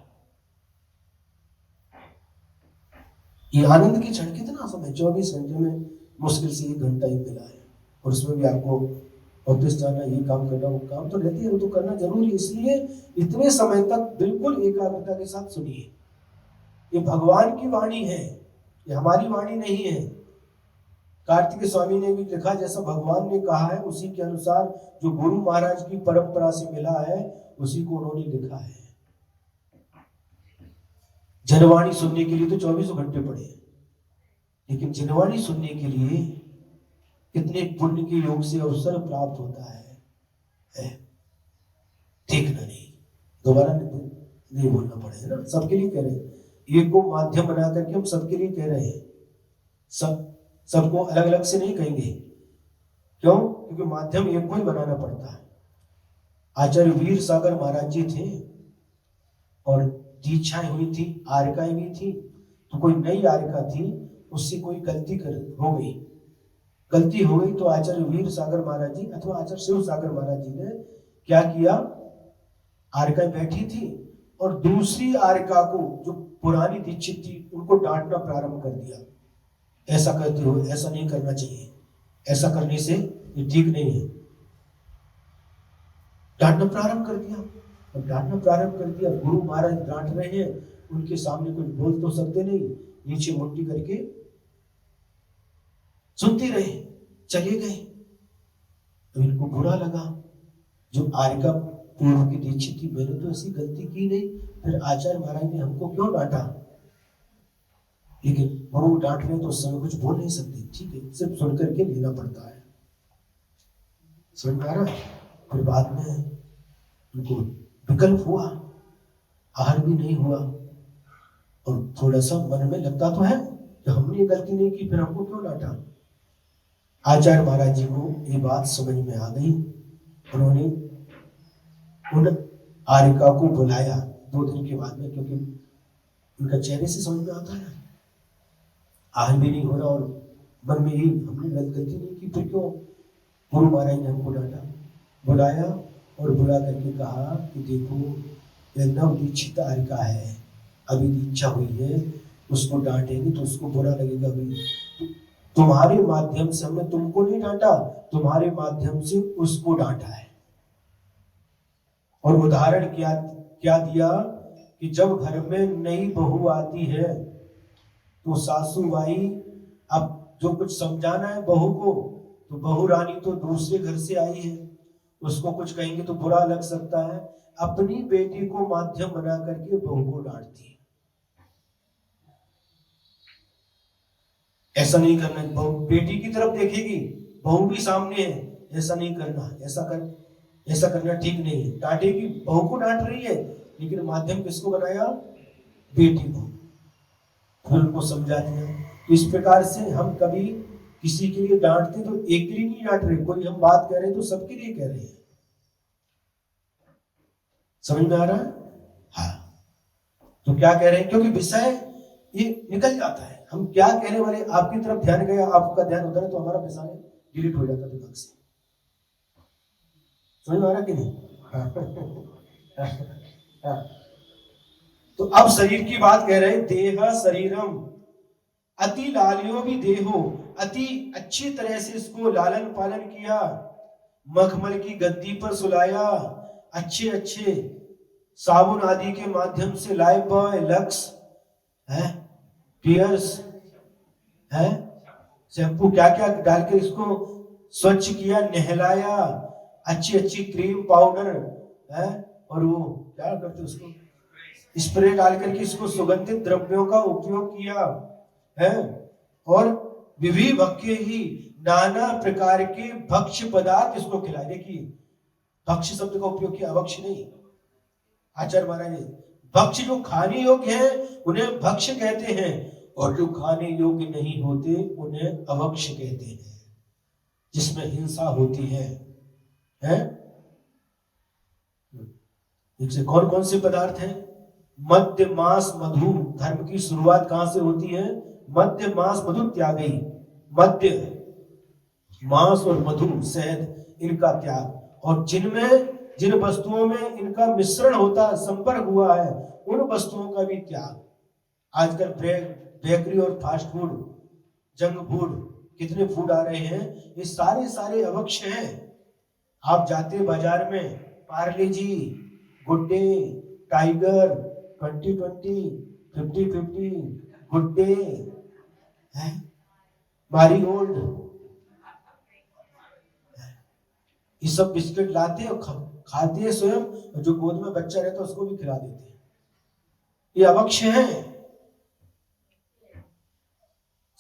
ये आनंद के क्षण कितना समय, 24 घंटे में मुश्किल से 1 घंटा ही मिला है, और उसमें भी आपको ऑफिस जाना, ये काम करना, वो काम तो रहती है, वो तो करना जरूरी है। इसलिए इतने समय तक बिल्कुल एकाग्रता के साथ सुनिए। ये भगवान की वाणी है, ये हमारी वाणी नहीं है। कार्तिक स्वामी ने भी लिखा, जैसा भगवान ने कहा है उसी के अनुसार जो गुरु महाराज की परंपरा से मिला है उसी को उन्होंने लिखा है। जनवाणी सुनने के लिए तो 24 घंटे पड़े, लेकिन जनवाणी सुनने के लिए कितने पुण्य के योग से अवसर प्राप्त होता है देखना नहीं, दोबारा नहीं बोलना पड़ेगा ना। सबके लिए कह रहे हैं, एक को माध्यम बना करके हम सबके लिए कह रहे हैं, सबको अलग अलग से नहीं कहेंगे। क्यों? क्योंकि माध्यम एक को ही बनाना पड़ता है। आचार्य वीर सागर महाराज जी थे और दीक्षाएं हुई थी, आरिकाएं भी थी, तो कोई नई आरिका थी, उससे कोई गलती हो गई तो आचार्य वीर सागर महाराज जी अथवा आचार्य शिव सागर महाराज जी ने क्या किया, आरिका बैठी थी और दूसरी आरिका को जो पुरानी दीक्षित थी उनको डांटना प्रारंभ कर दिया, ऐसा करते हो, ऐसा नहीं करना चाहिए, ऐसा करने से ये ठीक नहीं है। डांटना प्रारंभ कर दिया, और डांटना प्रारंभ कर दिया। गुरु महाराज डांट रहे हैं, उनके सामने कुछ बोल तो सकते नहीं, नीचे मुट्ठी करके सुनते रहे, चले गए। तो इनको बुरा लगा, जो आरिका पूर्व की दीक्षित थी, मैंने तो ऐसी गलती की नहीं, फिर आचार्य महाराज ने हमको क्यों डांटा। लेकिन गुरु डांट रहे तो उस समय कुछ बोल नहीं सकते, ठीक है, सिर्फ सुन करके लेना पड़ता है। समझ में आ रहा है? फिर बाद में उनको विकल्प हुआ, आहार भी नहीं हुआ, और थोड़ा सा मन में लगता तो है कि हमने गलती नहीं की, फिर हमको क्यों डांटा। आचार्य महाराज जी को ये बात समझ में आ गई, उन्होंने उन आरिका को बुलाया 2 दिन के बाद में, क्योंकि उनका चेहरे से समझ में आता है आहार भी नहीं हो रहा और मन में ही हमने गलती नहीं की, फिर क्यों गुरु महाराज ने हमको डांटा। बुलाया और बुला करके कहा कि देखो, यह नव दीक्षित आरिका है, अभी दीक्षा हुई है, उसको डांटेंगे तो उसको बुरा लगेगा। अभी तुम्हारे माध्यम से हमने तुमको नहीं डांटा, तुम्हारे माध्यम से उसको डांटा है। और उदाहरण क्या दिया कि जब घर में नई बहू आती है तो सासू माई अब जो कुछ समझाना है बहू को, तो बहू रानी तो दूसरे घर से आई है, उसको कुछ कहेंगे तो बुरा लग सकता है, अपनी बेटी को माध्यम बना करके बहू को डांटती है। ऐसा नहीं करना, बहू बेटी की तरफ देखेगी, बहू भी सामने है, ऐसा नहीं करना, ऐसा करना ठीक नहीं है। डांटेगी, बहू को डांट रही है, लेकिन माध्यम किसको बनाया, बेटी को, फिर उनको समझा दिया। तो इस प्रकार से हम कभी किसी के लिए डांटते तो एक के लिए नहीं डांट रहे, कोई हम बात कह रहे हैं तो सबके लिए कह रहे हैं। समझ में आ रहा है? हाँ, तो क्या कह रहे हैं, क्योंकि विषय ये निकल जाता है, हम क्या कहने वाले, आपकी तरफ ध्यान गया, आपका ध्यान उधर है, तो हमारा विषय डिलीट हो जाता दिमाग से। समझ में आ रहा कि नहीं? तो अब शरीर की बात कह रहे हैं, देह शरीरम अति लालियो भी देहो, अति अच्छी तरह से इसको लालन पालन किया, मखमल की गद्दी पर सुलाया, अच्छे अच्छे साबुन आदि के माध्यम से लाइफबॉय, लक्स है, पियर्स है, शैम्पू क्या क्या डालकर इसको स्वच्छ किया, नहलाया, अच्छी अच्छी क्रीम पाउडर है, और वो क्या करते उसको स्प्रे डाल करके इसको सुगंधित द्रव्यों का उपयोग किया है, और विविध भक्ष्य ही नाना प्रकार के भक्ष्य पदार्थ इसको खिलाए। देखिए, भक्ष्य शब्द का उपयोग किया, अभक्ष्य नहीं। आचार्य महाराज ने भक्ष्य जो खाने योग्य है उन्हें भक्ष्य कहते हैं, और जो खाने योग्य नहीं होते उन्हें अभक्ष्य कहते हैं, जिसमें हिंसा होती है। इनसे कौन कौन से पदार्थ हैं? मद्य मांस मधु। धर्म की शुरुआत कहां से होती है? मद्य मांस मधु त्यागी। मद्य मांस और मधु शहद, इनका त्याग, और जिन वस्तुओं में इनका मिश्रण होता है, संपर्क हुआ है, उन वस्तुओं का भी त्याग। आजकल बेकरी और फास्ट फूड, जंक फूड, कितने फूड आ रहे हैं, ये सारे अभक्ष्य हैं। आप जाते बाजार में, Parle G, good day, Tiger, 20-20, 50-50, good day है, मारीगोल्ड, ये सब बिस्किट लाते और खाते हैं स्वयं, और जो गोद में बच्चा रहता है उसको भी खिला देते हैं। ये अभक्ष है।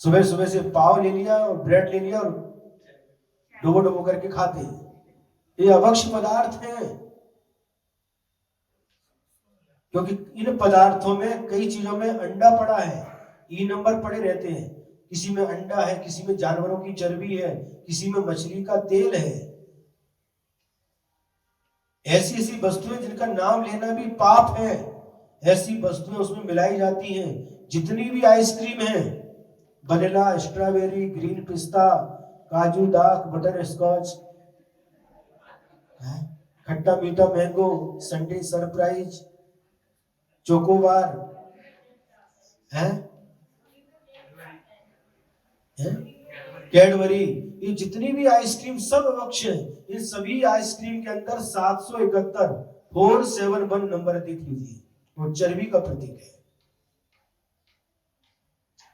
सुबह सुबह से पाव ले लिया और ब्रेड ले लिया और डुबो डुबो करके खाते हैं, ये अभक्ष पदार्थ है। क्योंकि इन पदार्थों में कई चीजों में अंडा पड़ा है, ई नंबर पड़े रहते हैं, किसी में अंडा है, किसी में जानवरों की चर्बी है, किसी में मछली का तेल है। ऐसी ऐसी वस्तुएं जिनका नाम लेना भी पाप है, ऐसी वस्तुएं उसमें मिलाई जाती हैं। जितनी भी आइसक्रीम है, वनीला, स्ट्रॉबेरी, ग्रीन पिस्ता, काजू, दाक, बटर स्कॉच, खट्टा मीठा मैंगो, संडे सरप्राइज, चोकोबार है, कैडबरी, ये जितनी भी आइसक्रीम सब अभक्ष है। इन सभी आइसक्रीम के अंदर 771 471 नंबर देख लीजिए, वो चर्बी का प्रतीक है।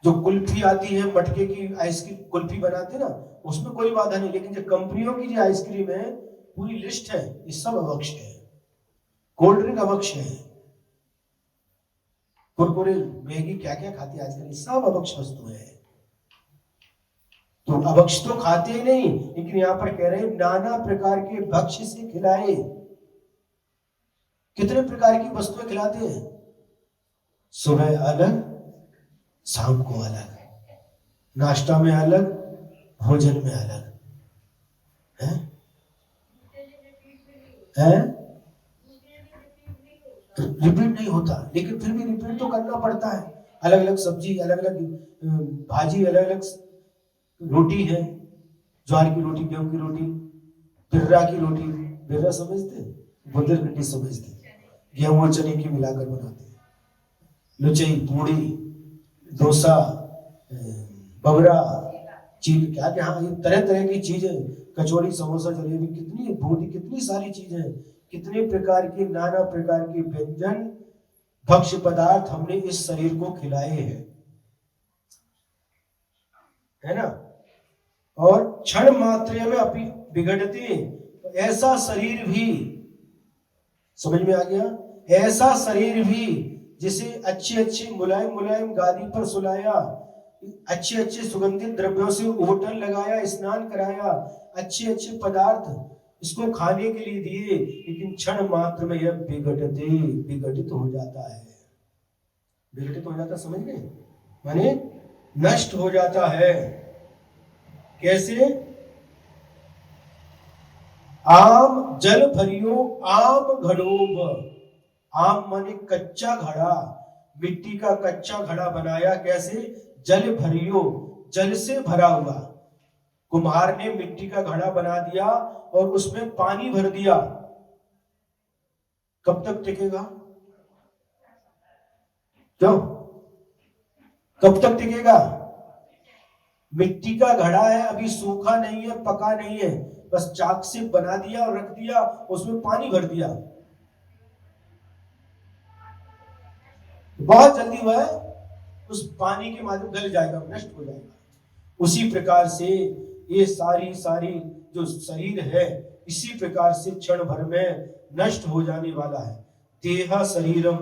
जो कुल्फी आती है, मटके की आइसक्रीम कुल्फी बनाते ना, उसमें कोई बाधा नहीं, लेकिन जो कंपनियों की जो आइसक्रीम है, पूरी लिस्ट है, ये सब अभक्ष है। कोल्ड ड्रिंक अभक्ष है, कुरकुरे, मैगी, क्या क्या खाती है आजकल, सब अभक्ष वस्तु है। तो अभक्ष तो खाते ही नहीं, लेकिन यहां पर कह रहे हैं नाना प्रकार के भक्ष्य से खिलाए। कितने प्रकार की वस्तुएं खिलाते हैं, सुबह अलग, शाम को अलग, नाश्ता में अलग, भोजन में अलग है? रिपीट नहीं होता, लेकिन फिर भी रिपीट तो करना पड़ता है। अलग अलग सब्जी, अलग अलग भाजी, अलग अलग रोटी है, ज्वार की रोटी, गेहूं की रोटी, बिर्रा की रोटी, बिर्रा समझते, बुंदेलखंडी समझते, गेहूं और चने की मिलाकर बनाते हैं, लुचई, पूड़ी, डोसा, बबरा, चील, क्या क्या, हाँ, ये तरह तरह की चीजें, कचौड़ी, समोसा, जलेबी, कितनी बूंदी, कितनी सारी चीजें, कितने प्रकार के, नाना प्रकार के व्यंजन, भक्ष्य पदार्थ हमने इस शरीर को खिलाए हैं, है ना। और क्षण मात्र में अपनी बिगड़ते, तो ऐसा शरीर भी, समझ में आ गया, ऐसा शरीर भी जिसे अच्छे अच्छे मुलायम मुलायम गादी पर सुलाया, अच्छे अच्छे सुगंधित द्रव्यों से होटल लगाया, स्नान कराया, अच्छे अच्छे पदार्थ इसको खाने के लिए दिए, लेकिन क्षण मात्र में यह विघटित हो जाता है। विघटित हो जाता, समझ गए, माने नष्ट हो जाता है। कैसे? आम जल भरियो आम घड़ोब, आम माने कच्चा घड़ा, मिट्टी का कच्चा घड़ा बनाया, कैसे? जल भरियो, जल से भरा हुआ। कुम्हार ने मिट्टी का घड़ा बना दिया और उसमें पानी भर दिया, कब तक टिकेगा? क्यों, कब तक टिकेगा? मिट्टी का घड़ा है, अभी सूखा नहीं है, पका नहीं है, बस चाक से बना दिया और रख दिया, उसमें पानी भर दिया, बहुत जल्दी वह उस पानी के माध्यम गल जाएगा, नष्ट हो जाएगा। उसी प्रकार से ये सारी जो शरीर है, इसी प्रकार से क्षण भर में नष्ट हो जाने वाला है। देह शरीरम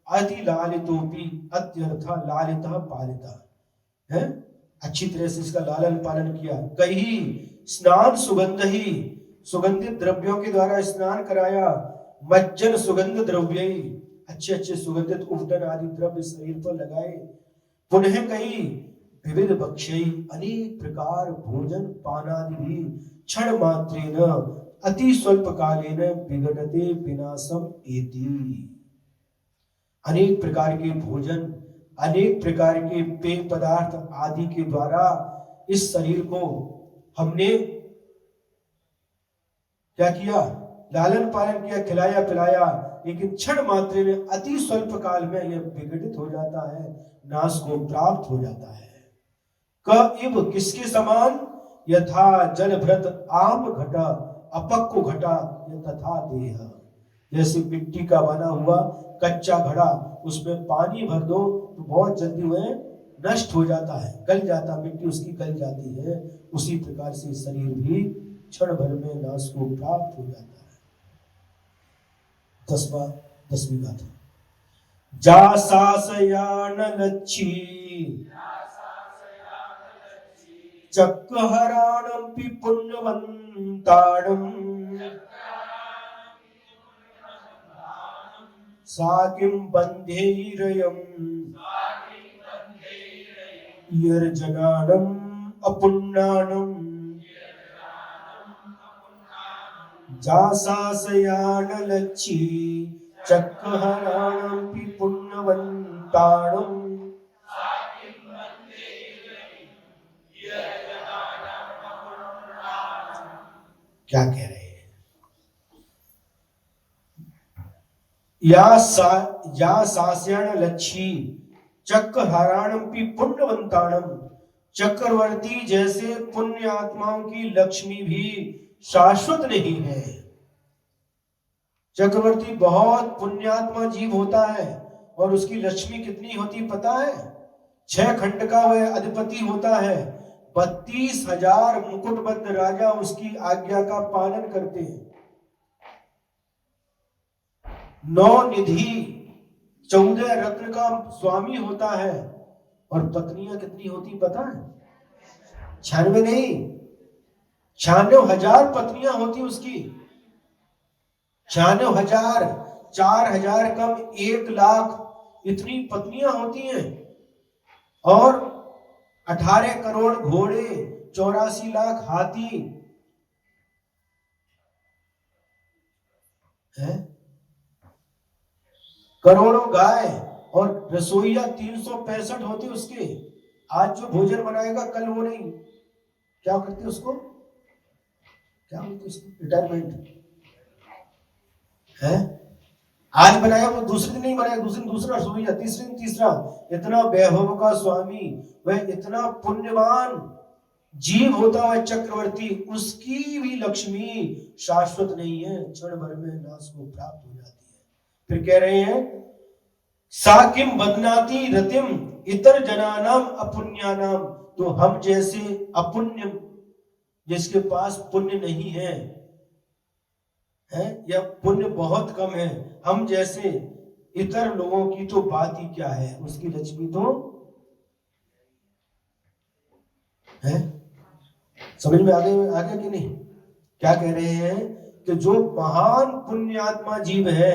अति लालितोपि अत्यर्था लालिता पालिता है, अच्छी तरह से इसका लालन पालन किया। कहीं स्नान सुगंध ही, सुगंधित द्रव्यों के द्वारा स्नान कराया, मज्जन सुगंध द्रव्य, अच्छे अच्छे सुगंधित उफ्टन आदि द्रव्य शरीर पर लगाए। पुनः कहीं विविध भक्षय, अनेक प्रकार भोजन पानादि भी क्षण मात्रेन अति स्वल्प कालेन विघटते विनाशम एति। अनेक प्रकार के भोजन, अनेक प्रकार के पेय पदार्थ आदि के द्वारा इस शरीर को हमने क्या किया? लालन पालन किया, खिलाया पिलाया, लेकिन क्षण मात्र में अति स्वल्प काल में यह विघटित हो जाता है, नाश को प्राप्त हो जाता है। इव किसके समान? यथा जलभृत आम घटा अपक्को घटा तथा देह, जैसे मिट्टी का बना हुआ कच्चा घड़ा, उसमें पानी भर दो तो बहुत जल्दी वह नष्ट हो जाता है, गल जाता, मिट्टी उसकी गल जाती है, उसी प्रकार से शरीर भी क्षण भर में नाश को प्राप्त हो जाता है। 10वीं गाथा। जा सासयान लच्छी चक्रहराणमपि पुण्यवन्ताणम् सा किं बन्धैरयम् यर्जनानम् अपुण्यानम् जासासयान लच्छी चक्रहराणमपि पुण्यवन्ताणम्। क्या कह रहे हैं? या सास्यण लच्छी चक्रहराणमपि पुण्यवन्ताणम्। चक्रवर्ती जैसे पुण्य आत्माओं की लक्ष्मी भी शाश्वत नहीं है। चक्रवर्ती बहुत पुण्यात्मा जीव होता है और उसकी लक्ष्मी कितनी होती पता है? 6 खंड का वह अधिपति होता है। 32,000 मुकुटबद्ध राजा उसकी आज्ञा का पालन करते हैं। 9 निधि 14 रत्न का स्वामी होता है और पत्नियां कितनी होती पता है? 96 नहीं, 96,000 पत्नियां होती उसकी। 96,000, 4,000 कम 1,00,000 इतनी पत्नियां होती हैं और 18 करोड़ घोड़े, 84 लाख हाथी है, करोड़ों गाय और रसोईया 365 होते उसके। आज जो भोजन बनाएगा कल वो नहीं, क्या करते उसको, क्या बोलते उसको, रिटायरमेंट है। आज बनाया वो दूसरे दिन नहीं बनाया, दूसरे दिन दूसरा रसोईया, तीसरे दिन तीसरा। इतना वैभव का स्वामी, वह इतना पुण्यवान जीव होता है चक्रवर्ती, उसकी भी लक्ष्मी शाश्वत नहीं है, क्षण भर में नाश को प्राप्त हो जाती है। फिर कह रहे हैं साकिम बदनाती रतिम इतर जनानाम अपुण्यानाम। तो हम जैसे अपुण्य, जिसके पास पुण्य नहीं है या पुण्य बहुत कम है, हम जैसे इतर लोगों की तो बात ही क्या है, उसकी लक्ष्मी तो है। समझ में आगे कि नहीं? क्या कह रहे हैं कि जो महान पुण्यात्मा जीव है,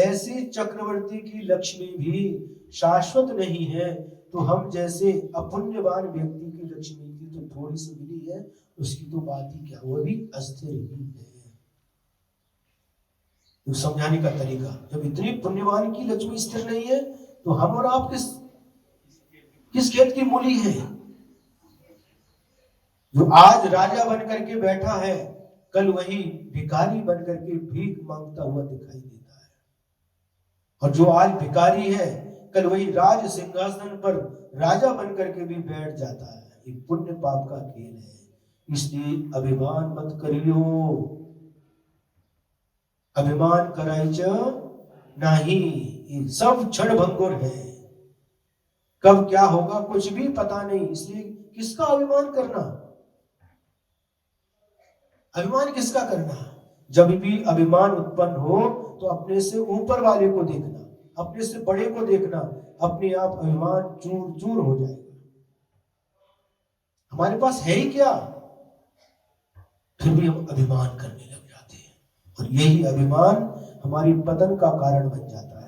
ऐसे चक्रवर्ती की लक्ष्मी भी शाश्वत नहीं है। तो हम जैसे अपुण्यवान व्यक्ति की लक्ष्मी की तो थोड़ी सी मिली है, उसकी तो बात ही क्या, वो भी अस्थिर ही है। तो समझाने का तरीका, जब इतनी पुण्यवान की लक्ष्मी स्थिर नहीं है तो हम और आप किस खेत की मूली है? जो आज राजा बन करके बैठा है, कल वही भिखारी बन करके भीख मांगता हुआ दिखाई देता है। और जो आज भिखारी है, कल वही राज सिंहासन पर राजा बन करके भी बैठ जाता है। ये पुण्य पाप का खेल है, इसलिए अभिमान मत करियो। अभिमान कराइच नहीं, ये सब क्षण भंगुर है, कब क्या होगा कुछ भी पता नहीं। इसलिए किसका अभिमान करना? अभिमान किसका करना? जब भी अभिमान उत्पन्न हो तो अपने से ऊपर वाले को देखना, अपने से बड़े को देखना, अपने आप अभिमान चूर चूर हो जाएगा। हमारे पास है ही क्या, फिर भी हम अभिमान करने लग जाते हैं और यही अभिमान हमारी पतन का कारण बन जाता है।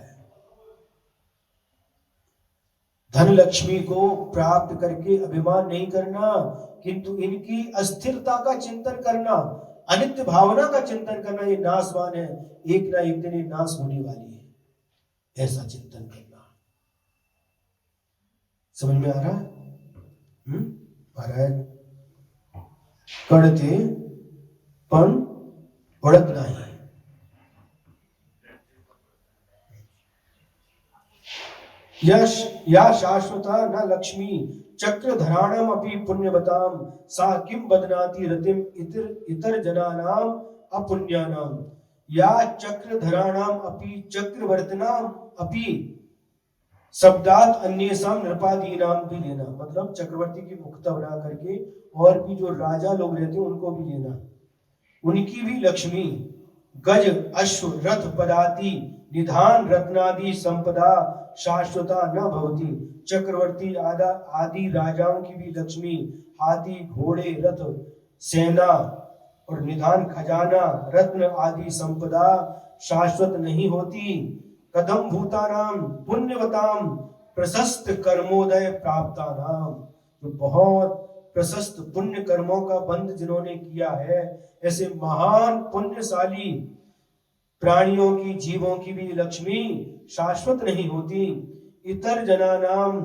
धन लक्ष्मी को प्राप्त करके अभिमान नहीं करना, किंतु इनकी अस्थिरता का चिंतन करना, अनित्य भावना का चिंतन करना। ये नाशवान है, एक ना एक दिन ये नाश होने वाली है, ऐसा चिंतन करना। समझ में आ रहा है? महाराज कड़ते पण बढ़त नहीं। या शाश्वता न लक्ष्मी चक्रधराणम अपि पुण्यवताम सा किम बदनाति रतिम इतर जनानाम अपुण्यानाम। या चक्रधराणाम अपि चक्रवर्तनाम अपि शब्दात अन्येषां नृपादीनां भी लेना, मतलब चक्रवर्ती की मुक्ता बना करके और भी जो राजा लोग रहते हैं उनको भी लेना। उनकी भी लक्ष्मी गज अश्व रथ पदाति निधान रत्नादि संपदा शाश्वता न भवती। चक्रवर्ती आदि राजाओं की भी लक्ष्मी हाथी घोड़े रथ सेना और निधान खजाना रत्न आदि संपदा शाश्वत नहीं होती। कदम भूतानाम पुण्यवताम प्रशस्त कर्मोदय प्राप्तानाम, जो बहुत प्रशस्त पुण्य कर्मों का बंध जिन्होंने किया है, ऐसे महान पुण्यशाली प्राणियों की जीवों की भी लक्ष्मी शाश्वत नहीं होती। इतर जनानाम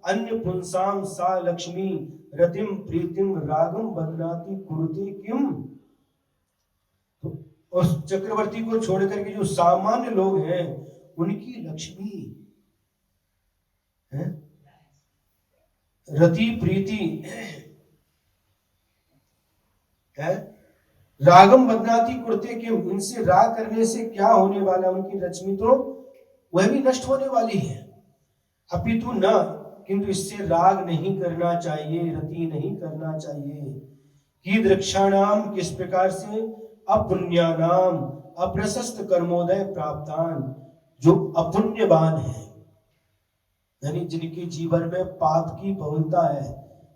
अन्य पुंसाम सा लक्ष्मी रतिम प्रीतिम रागम बदनाति कुरुते किम। तो उस चक्रवर्ती को छोड़ करके जो सामान्य लोग हैं उनकी लक्ष्मी है रति प्रीति है, रागम बदनाती कुर्ते के, इनसे राग करने से क्या होने वाला, उनकी लक्ष्मी तो वह भी नष्ट होने वाली है। अपितु न, किंतु इससे राग नहीं करना चाहिए, रति नहीं करना चाहिए। की दृक्षाणाम, किस प्रकार से, अपुण्यानाम अप्रशस्त कर्मोदय प्राप्तान, जो अपुण्यवान है, यानी जिनके जीवन में पाप की बहुलता है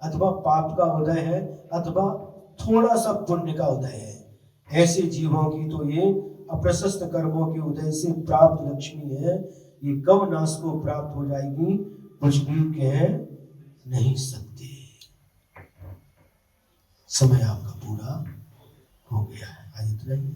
अथवा पाप का उदय है अथवा थोड़ा सा पुण्य का उदय है, ऐसे जीवों की तो ये अप्रशस्त कर्मों के उदय से प्राप्त लक्ष्मी है। ये कब नाश को प्राप्त हो जाएगी, कुछ भी कह नहीं सकते। समय आपका पूरा हो गया है, आज इतना ही।